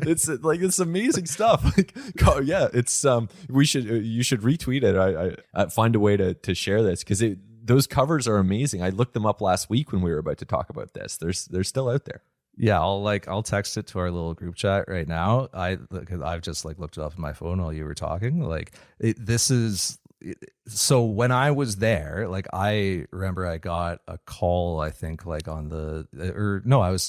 it's amazing stuff. Like, yeah, it's we should you should retweet it. I find a way to share this because those covers are amazing. I looked them up last week when we were about to talk about this. They're still out there. Yeah, I'll text it to our little group chat right now. Because I've just like looked it up on my phone while you were talking. Like so when I was there, like I remember I got a call, I think like on it was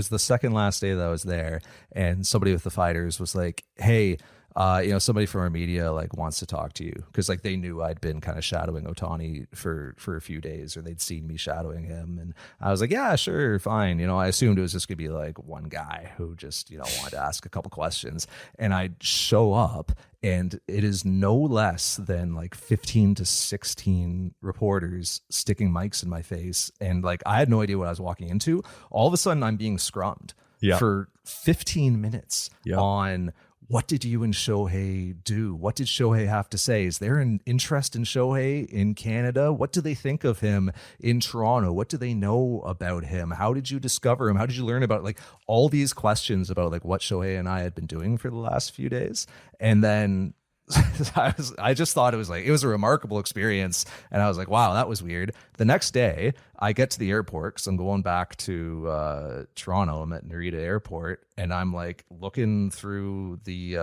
the second last day that I was there, and somebody with the fighters was like, hey, somebody from our media like wants to talk to you, because like they knew I'd been kind of shadowing Ohtani for a few days, or they'd seen me shadowing him, and I was like, yeah, sure, fine. I assumed it was just gonna be like one guy who just wanted to ask a couple questions, and I'd show up, and it is no less than like 15 to 16 reporters sticking mics in my face, and like I had no idea what I was walking into. All of a sudden, I'm being scrummed for 15 minutes on. What did you and Shohei do? What did Shohei have to say? Is there an interest in Shohei in Canada? What do they think of him in Toronto? What do they know about him? How did you discover him? How did you learn about like all these questions about like what Shohei and I had been doing for the last few days? And then I just thought it was a remarkable experience, and I was like, wow, that was weird. The next day I get to the airport because I'm going back to Toronto. I'm at Narita Airport, and I'm like looking through the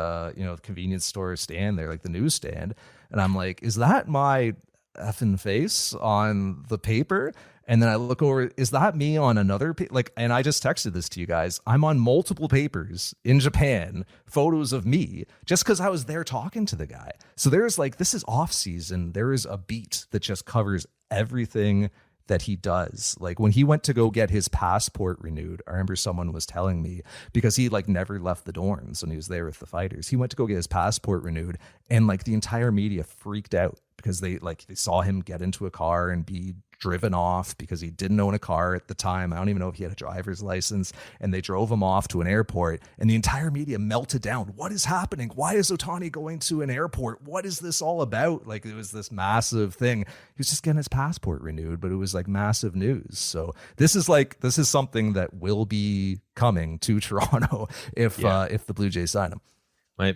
convenience store stand there, like the newsstand, and I'm like, is that my effing face on the paper? And then I look over, is that me on another and I just texted this to you guys. I'm on multiple papers in Japan, photos of me, just because I was there talking to the guy. So there's like, this is off season. There is a beat that just covers everything that he does. Like when he went to go get his passport renewed, I remember someone was telling me, because he like never left the dorms when he was there with the fighters. He went to go get his passport renewed, and like the entire media freaked out because they saw him get into a car and be driven off because he didn't own a car at the time. I don't even know if he had a driver's license, and they drove him off to an airport, and the entire media melted down. What is happening? Why is Ohtani going to an airport? What is this all about? Like it was this massive thing. He was just getting his passport renewed, but it was like massive news. So this is something that will be coming to Toronto if the Blue Jays sign him.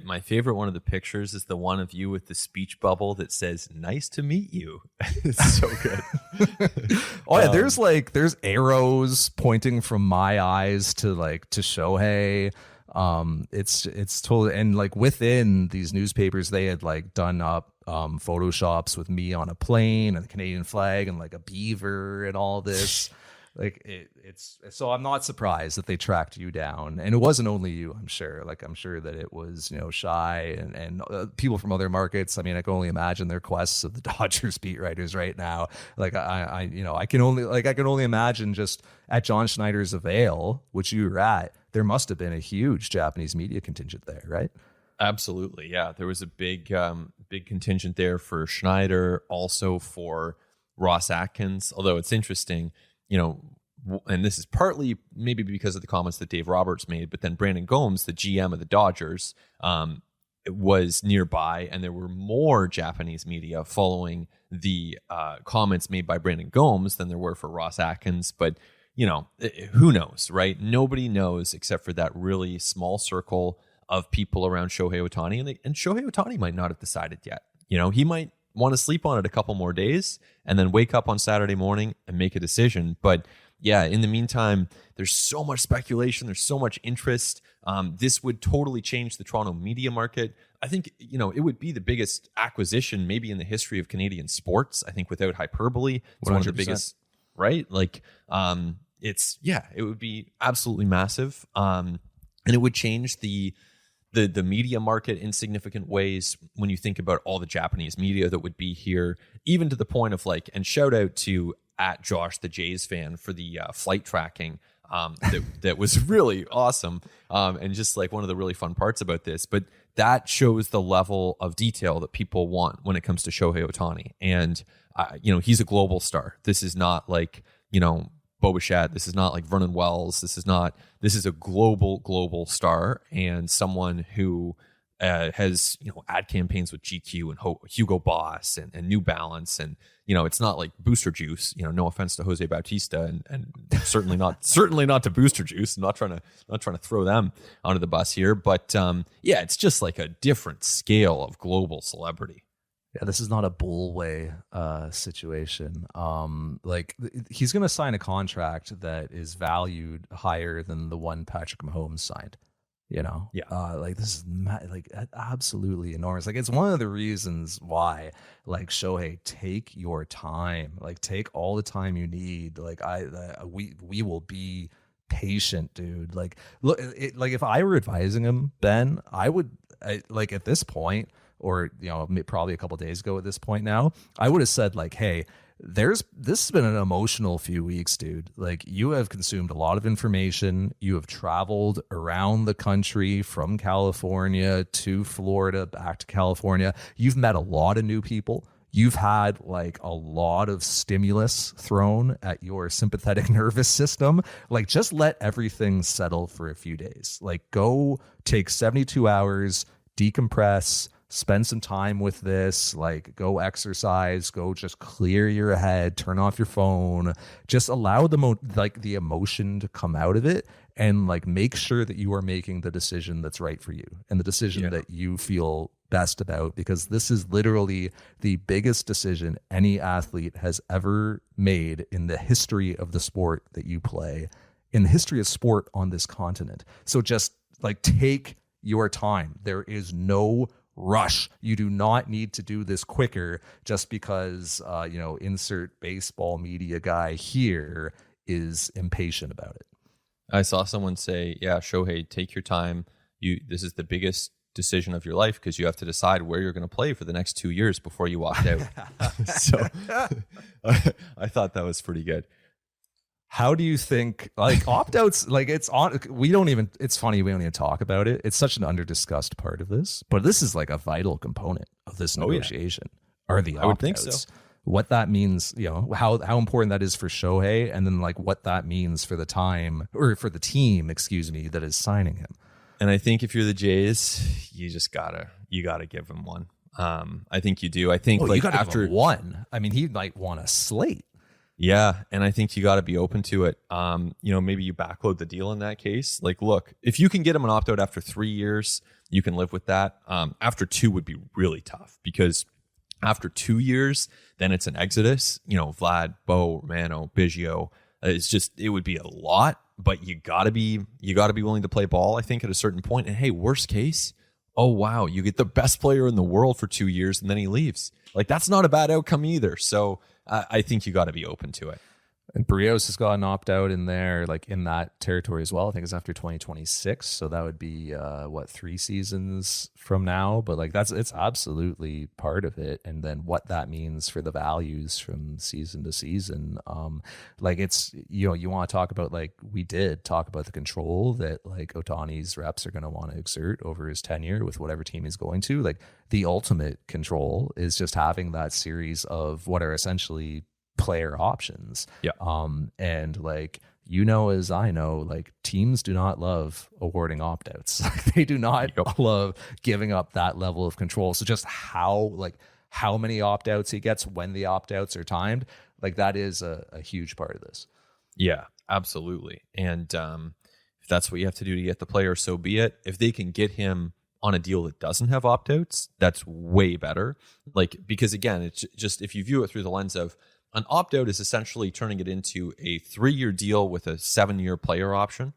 My favorite one of the pictures is the one of you with the speech bubble that says "Nice to meet you." It's so good. Oh yeah, there's arrows pointing from my eyes to Shohei. It's totally, and like within these newspapers they had like done up photoshops with me on a plane and the Canadian flag and like a beaver and all this. Like it's so I'm not surprised that they tracked you down, and it wasn't only you. I'm sure that it was Shai and people from other markets. I mean, I can only imagine their quests of the Dodgers beat writers right now. Like I can only imagine just at John Schneider's Avail, which you were at, there must have been a huge Japanese media contingent there, right? Absolutely, yeah. There was a big contingent there for Schneider, also for Ross Atkins. Although it's interesting. And this is partly maybe because of the comments that Dave Roberts made, but then Brandon Gomes, the GM of the Dodgers, was nearby, and there were more Japanese media following the comments made by Brandon Gomes than there were for Ross Atkins. But, who knows, right? Nobody knows except for that really small circle of people around Shohei Ohtani, and Shohei Ohtani might not have decided yet. He might want to sleep on it a couple more days and then wake up on Saturday morning and make a decision. But yeah, in the meantime, there's so much speculation. There's so much interest. This would totally change the Toronto media market. I think, it would be the biggest acquisition maybe in the history of Canadian sports. I think without hyperbole, it's 100%. One of the biggest, right? Like, it would be absolutely massive. And it would change the media market in significant ways when you think about all the Japanese media that would be here, even to the point of like, and shout out to @Josh the Jays fan for the flight tracking that was really awesome, and just like one of the really fun parts about this. But that shows the level of detail that people want when it comes to Shohei Ohtani, and he's a global star. This is not like Bo Bichette. This is not like Vernon Wells. This is a global star, and someone who has, ad campaigns with GQ and Hugo Boss and New Balance. And, it's not like Booster Juice, no offense to Jose Bautista and certainly not to Booster Juice. I'm not trying to throw them onto the bus here, but yeah, it's just like a different scale of global celebrity. Yeah, this is not a bullway situation. Like he's going to sign a contract that is valued higher than the one Patrick Mahomes signed. Like this is like absolutely enormous. Like it's one of the reasons why, like, Shohei, take your time, like take all the time you need. Like we will be patient, dude. Like look, like if I were advising him, Ben, I would like at this point, or probably a couple days ago at this point now, I would have said like, hey, this has been an emotional few weeks, dude. Like you have consumed a lot of information. You have traveled around the country from California to Florida, back to California. You've met a lot of new people. You've had like a lot of stimulus thrown at your sympathetic nervous system. Like just let everything settle for a few days. Like go take 72 hours, decompress, spend some time with this, like go exercise, go just clear your head, turn off your phone, just allow the emotion to come out of it, and like make sure that you are making the decision that's right for you and the decision that you feel best about, because this is literally the biggest decision any athlete has ever made in the history of the sport that you play, in the history of sport on this continent. So just like take your time. There is no rush. You do not need to do this quicker just because insert baseball media guy here is impatient about it. I saw someone say, yeah, Shohei, take your time. This is the biggest decision of your life because you have to decide where you're going to play for the next 2 years before you opt out. So I thought that was pretty good. How do you think, like, opt-outs, like it's funny, we don't even talk about it. It's such an under-discussed part of this, but this is like a vital component of this negotiation. Are the opt-outs. I would think so. What that means, how important that is for Shohei, and then like what that means for the team, that is signing him. And I think if you're the Jays, you gotta give him one. I think you do. I think like after one, I mean, he like won a slate. Yeah, and I think you got to be open to it. Maybe you backload the deal in that case. Like, look, if you can get him an opt-out after 3 years, you can live with that. After 2 would be really tough because after 2 years, then it's an exodus. Vlad, Bo, Romano, Biggio. It would be a lot, but you gotta be willing to play ball, I think, at a certain point. And hey, worst case, oh wow, you get the best player in the world for 2 years and then he leaves. Like that's not a bad outcome either. So I think you got to be open to it. And Barrios has got an opt-out in there, like in that territory as well. I think it's after 2026. So that would be 3 seasons from now. But like it's absolutely part of it. And then what that means for the values from season to season. Like it's, you want to talk about, like we did talk about the control that like Ohtani's reps are going to want to exert over his tenure with whatever team he's going to. Like the ultimate control is just having that series of what are essentially player options. Yeah. And like, as I know, like teams do not love awarding opt-outs. They do not love giving up that level of control. So just how many opt-outs he gets when the opt-outs are timed, like that is a huge part of this. Yeah, absolutely. And if that's what you have to do to get the player, so be it. If they can get him on a deal that doesn't have opt-outs, that's way better. Like, because again, it's just, if you view it through the lens of, an opt-out is essentially turning it into a 3-year deal with a 7-year player option,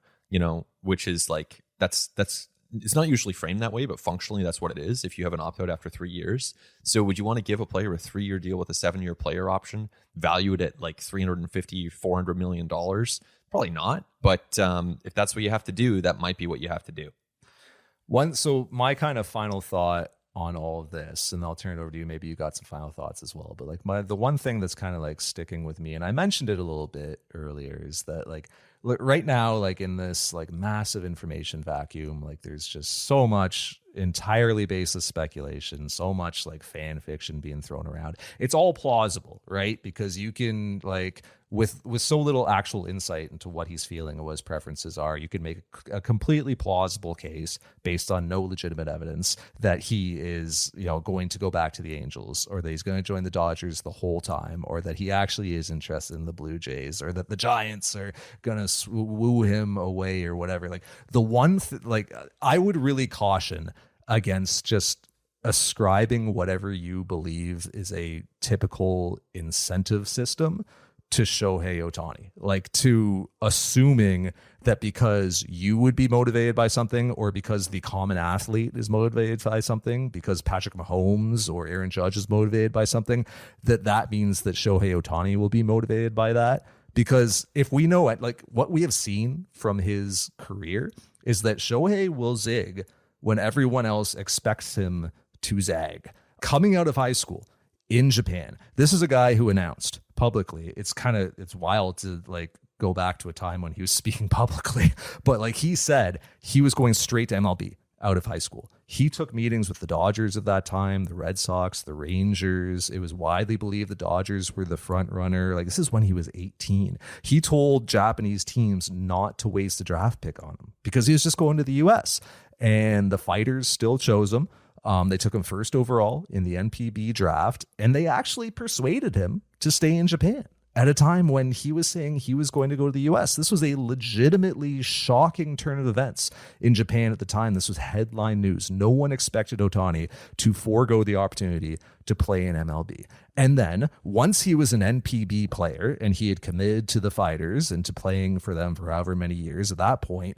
which is like, that's it's not usually framed that way, but functionally that's what it is if you have an opt-out after 3 years. So would you want to give a player a 3-year deal with a 7-year player option valued at like $350-400 million? Probably not. But if that's what you have to do, that might be what you have to do. So my kind of final thought on all of this, and I'll turn it over to you. Maybe you got some final thoughts as well. But like the one thing that's kind of like sticking with me, and I mentioned it a little bit earlier, is that like right now, like in this like massive information vacuum, like there's just so much entirely baseless speculation, so much like fan fiction being thrown around. It's all plausible, right? Because you can like with so little actual insight into what he's feeling and what his preferences are, you can make a completely plausible case based on no legitimate evidence that he is, going to go back to the Angels, or that he's going to join the Dodgers the whole time, or that he actually is interested in the Blue Jays, or that the Giants are going to woo him away or whatever. Like the one I would really caution against just ascribing whatever you believe is a typical incentive system to Shohei Ohtani, like to assuming that because you would be motivated by something, or because the common athlete is motivated by something, because Patrick Mahomes or Aaron Judge is motivated by something, that means that Shohei Ohtani will be motivated by that. Because if we know it, like what we have seen from his career is that Shohei will zig when everyone else expects him to zag. Coming out of high school in Japan, this is a guy who announced publicly. It's wild to like go back to a time when he was speaking publicly, but like he said he was going straight to MLB out of high school. He took meetings with the Dodgers at that time, the Red Sox, the Rangers. It was widely believed the Dodgers were the front runner. Like this is when he was 18. He told Japanese teams not to waste a draft pick on him because he was just going to the US, and the Fighters still chose him. They took him first overall in the NPB draft, and they actually persuaded him to stay in Japan at a time when he was saying he was going to go to the US. This was a legitimately shocking turn of events in Japan at the time. This was headline news. No one expected Ohtani to forego the opportunity to play in MLB. And then once he was an NPB player and he had committed to the Fighters and to playing for them for however many years, at that point,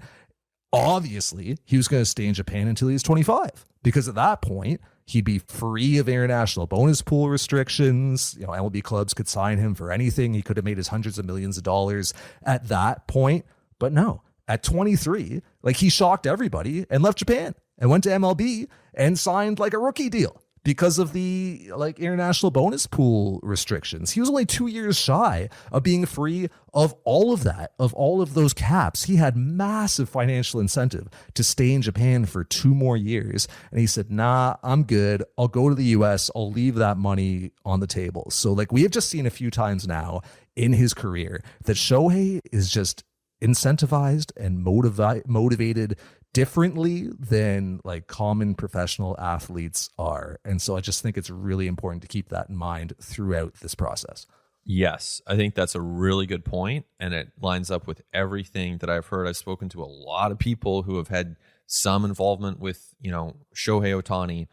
obviously he was going to stay in Japan until he was 25, because at that point he'd be free of international bonus pool restrictions. MLB clubs could sign him for anything. He could have made his hundreds of millions of dollars at that point. But no, at 23, like he shocked everybody and left Japan and went to MLB and signed like a rookie deal because of the like international bonus pool restrictions. He was only 2 years shy of being free of all of that, of all of those caps. He had massive financial incentive to stay in Japan for 2 more years. And he said, nah, I'm good. I'll go to the US. I'll leave that money on the table. So like we have just seen a few times now in his career that Shohei is just incentivized and motivated differently than like common professional athletes are. And so I just think it's really important to keep that in mind throughout this process. Yes, I think that's a really good point, and it lines up with everything that I've heard. I've spoken to a lot of people who have had some involvement with, Shohei Ohtani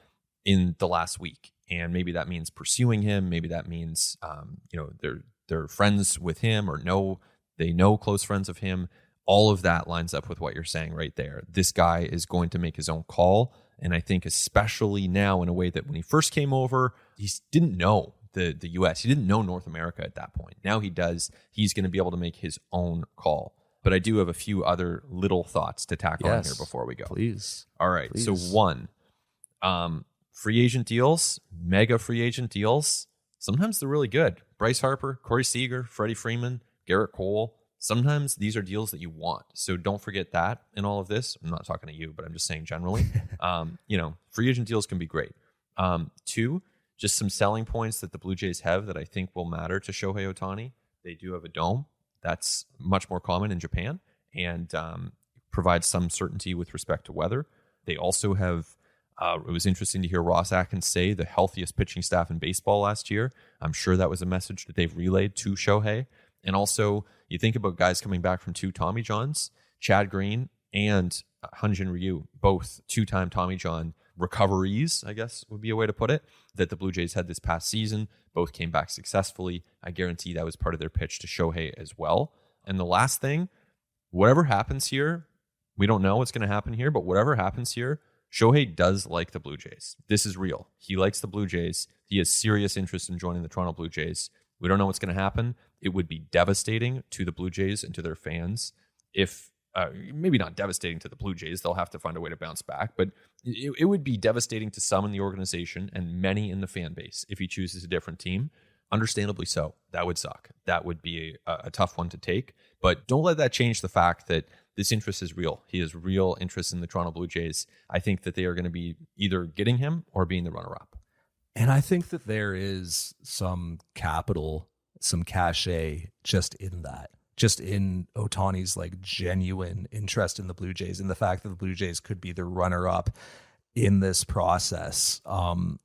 in the last week, and maybe that means pursuing him. Maybe that means, they're friends with him, or they know close friends of him. All of that lines up with what you're saying right there. This guy is going to make his own call. And I think especially now, in a way that when he first came over, he didn't know the US. He didn't know North America at that point. Now he does. He's going to be able to make his own call. But I do have a few other little thoughts to tack on here before we go. Please. All right. Please. So one, free agent deals, mega free agent deals. Sometimes they're really good. Bryce Harper, Corey Seager, Freddie Freeman, Garrett Cole. Sometimes these are deals that you want. So don't forget that in all of this. I'm not talking to you, but I'm just saying generally, free agent deals can be great. 2, just some selling points that the Blue Jays have that I think will matter to Shohei Ohtani. They do have a dome. That's much more common in Japan, and provides some certainty with respect to weather. They also have, it was interesting to hear Ross Atkins say, the healthiest pitching staff in baseball last year. I'm sure that was a message that they've relayed to Shohei. And also, you think about guys coming back from 2 Tommy Johns, Chad Green and Hyun-Jin Ryu, both 2-time Tommy John recoveries, I guess would be a way to put it, that the Blue Jays had this past season. Both came back successfully. I guarantee that was part of their pitch to Shohei as well. And the last thing, whatever happens here, we don't know what's going to happen here, but whatever happens here, Shohei does like the Blue Jays. This is real. He likes the Blue Jays. He has serious interest in joining the Toronto Blue Jays. We don't know what's going to happen. It would be devastating to the Blue Jays and to their fans if, maybe not devastating to the Blue Jays. They'll have to find a way to bounce back. But it would be devastating to some in the organization and many in the fan base if he chooses a different team. Understandably so. That would suck. That would be a tough one to take. But don't let that change the fact that this interest is real. He has real interest in the Toronto Blue Jays. I think that they are going to be either getting him or being the runner-up. And I think that there is some capital some cachet just in that. Just in Ohtani's like genuine interest in the Blue Jays and the fact that the Blue Jays could be the runner-up in this process.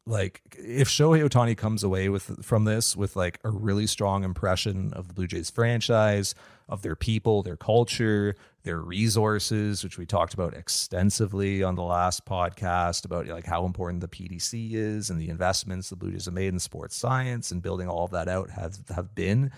Like if Shohei Ohtani comes away from this with like a really strong impression of the Blue Jays franchise, of their people, their culture, their resources, which we talked about extensively on the last podcast about like how important the PDC is and the investments the Blue Jays have made in sports science and building all of that out have been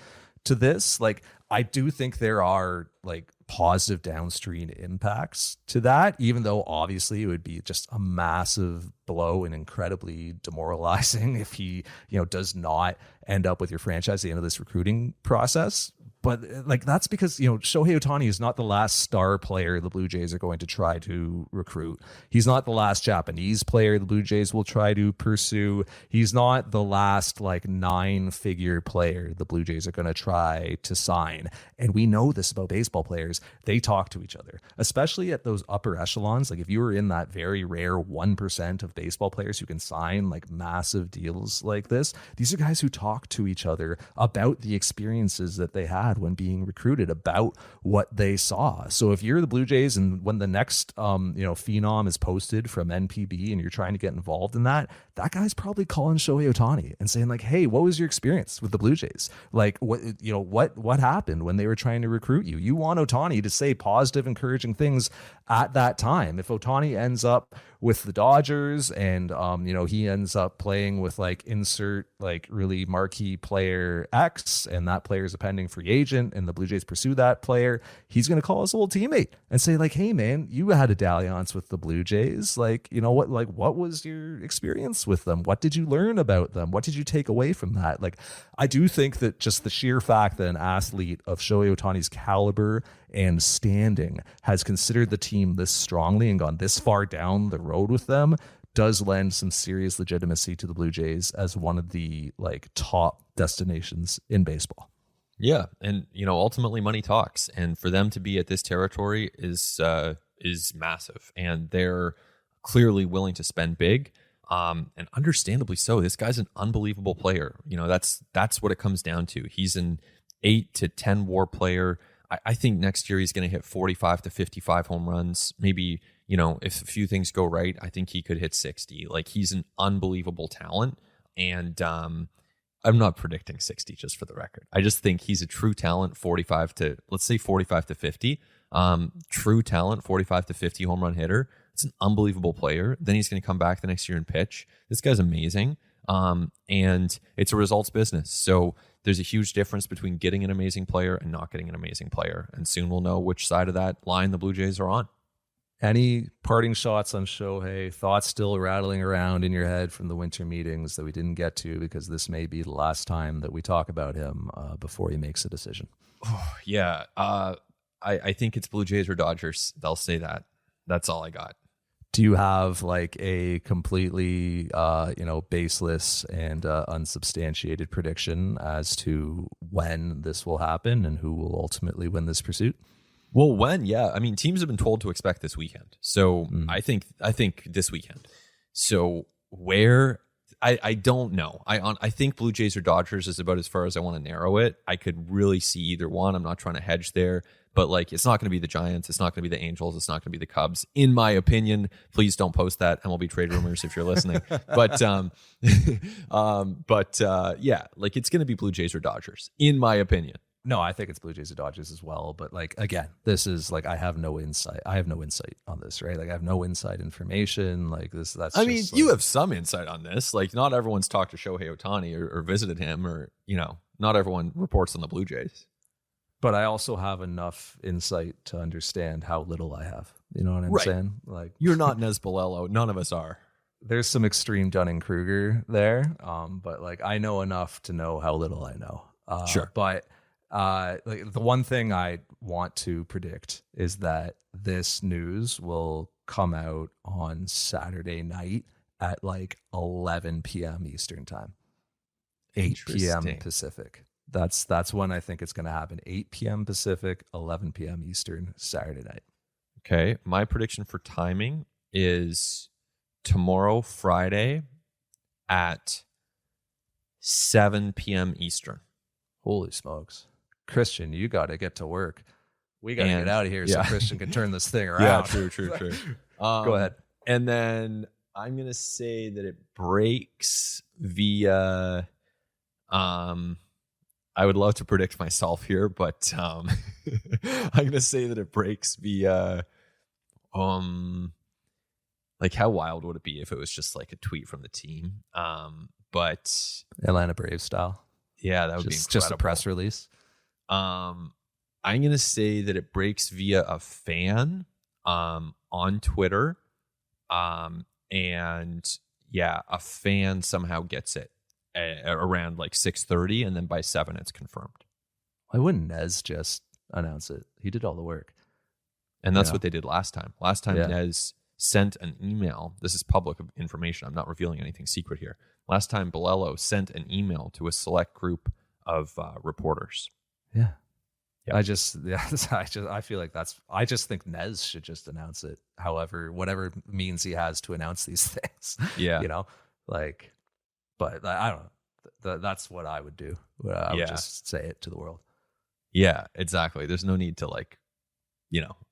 to this. Like, I do think there are like positive downstream impacts to that, even though obviously it would be just a massive blow and incredibly demoralizing if he, does not end up with your franchise at the end of this recruiting process. But like, that's because, Shohei Ohtani is not the last star player the Blue Jays are going to try to recruit. He's not the last Japanese player the Blue Jays will try to pursue. He's not the last like 9-figure player the Blue Jays are going to try to sign. And we know this about baseball players. They talk to each other, especially at those upper echelons. Like if you were in that very rare 1% of baseball players who can sign like massive deals like this, these are guys who talk to each other about the experiences that they had when being recruited, about what they saw. So if you're the Blue Jays and when the next phenom is posted from NPB and you're trying to get involved in that guy's probably calling Shohei Ohtani and saying like, hey, what was your experience with the Blue Jays? Like what happened when they were trying to recruit you? You want Ohtani to say positive, encouraging things at that time. If Ohtani ends up with the Dodgers and he ends up playing with like insert like really marquee player X, and that player is a pending free agent and the Blue Jays pursue that player, he's going to call his old teammate and say like, hey man, you had a dalliance with the Blue Jays. Like, what was your experience with them? What did you learn about them? What did you take away from that? Like, I do think that just the sheer fact that an athlete of Shohei Ohtani's caliber and standing has considered the team this strongly and gone this far down the road with them does lend some serious legitimacy to the Blue Jays as one of the like top destinations in baseball. Yeah, and ultimately money talks, and for them to be at this territory is massive, and they're clearly willing to spend big, and understandably so. This guy's an unbelievable player. That's what it comes down to. He's an 8 to 10 WAR player. I think next year he's going to hit 45 to 55 home runs. Maybe, if a few things go right, I think he could hit 60. Like, he's an unbelievable talent. And I'm not predicting 60, just for the record. I just think he's a true talent, 45 to 50. True talent, 45 to 50 home run hitter. It's an unbelievable player. Then he's going to come back the next year and pitch. This guy's amazing. And it's a results business. So there's a huge difference between getting an amazing player and not getting an amazing player. And soon we'll know which side of that line the Blue Jays are on. Any parting shots on Shohei? Thoughts still rattling around in your head from the winter meetings that we didn't get to because this may be the last time that we talk about him before he makes a decision? Oh, yeah. I think it's Blue Jays or Dodgers. They'll say that. That's all I got. Do you have like a completely, baseless and unsubstantiated prediction as to when this will happen and who will ultimately win this pursuit? Well, when? Yeah. I mean, teams have been told to expect this weekend. So I think this weekend. So where? I don't know. I think Blue Jays or Dodgers is about as far as I want to narrow it. I could really see either one. I'm not trying to hedge there. But like, it's not going to be the Giants. It's not going to be the Angels. It's not going to be the Cubs. In my opinion, please don't post that MLB trade rumors if you're listening. But yeah, like it's going to be Blue Jays or Dodgers, in my opinion. No, I think it's Blue Jays or Dodgers as well. But like, again, this is like, I have no insight. I have no insight on this, right? Like, I have no inside information like this. I mean, you have some insight on this. Like, not everyone's talked to Shohei Ohtani or visited him, or, not everyone reports on the Blue Jays. But I also have enough insight to understand how little I have. You know what I'm saying? Like, you're not Nez Bolello. None of us are. There's some extreme Dunning-Kruger there. But like, I know enough to know how little I know. Sure. But like, the one thing I want to predict is that this news will come out on Saturday night at like 11 p.m. Eastern time, 8 p.m. Pacific. That's when I think it's going to happen. 8 p.m. Pacific, 11 p.m. Eastern, Saturday night. Okay. My prediction for timing is tomorrow, Friday, at 7 p.m. Eastern. Holy smokes. Christian, you got to get to work. We got to get out of here so Christian can turn this thing around. Yeah, true. Go ahead. And then I'm going to say that it breaks via, I would love to predict myself here, but I'm going to say that it breaks via, like how wild would it be if it was just like a tweet from the team? But Atlanta Braves style. Yeah, that would be incredible. Just a press release. I'm going to say that it breaks via a fan on Twitter. And yeah, a fan somehow gets it around like 6:30, and then by 7 it's confirmed. Why wouldn't Nez just announce it? He did all the work. And that's what they did last time. Last time Nez sent an email. This is public information. I'm not revealing anything secret here. Last time Bolello sent an email to a select group of reporters. Yeah. I feel like I just think Nez should just announce it. However, whatever means he has to announce these things. Yeah. But I don't know. That's what I would do. I would just say it to the world. Yeah, exactly. There's no need to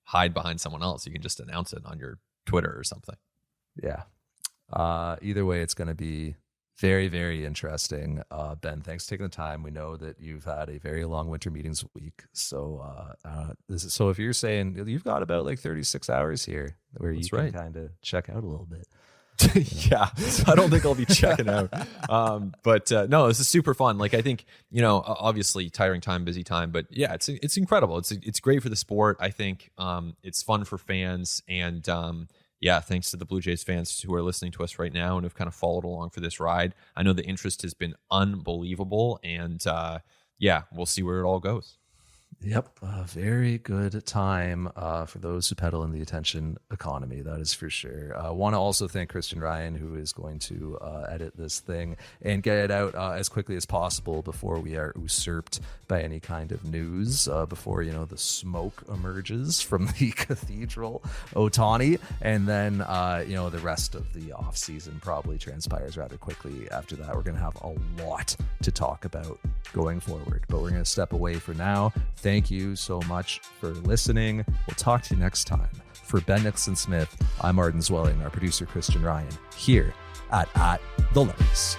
hide behind someone else. You can just announce it on your Twitter or something. Yeah. Either way, it's going to be very, very interesting. Ben, thanks for taking the time. We know that you've had a very long winter meetings week. So so if you're saying you've got about like 36 hours here where you can kind of check out a little bit. Yeah, I don't think I'll be checking out. But no, this is super fun. Like, I think, obviously tiring time, busy time, but yeah, it's incredible. It's great for the sport. I think it's fun for fans. And thanks to the Blue Jays fans who are listening to us right now and have kind of followed along for this ride. I know the interest has been unbelievable. And we'll see where it all goes. Yep. A very good time for those who pedal in the attention economy. That is for sure. I want to also thank Christian Ryan, who is going to edit this thing and get it out as quickly as possible before we are usurped by any kind of news, before, the smoke emerges from the cathedral Ohtani. And then, the rest of the off season probably transpires rather quickly after that. We're going to have a lot to talk about going forward, but we're going to step away for now. Thank you so much for listening. We'll talk to you next time. For Ben Nixon-Smith, I'm Arden Zwelling, our producer Christian Ryan, here at The Letters.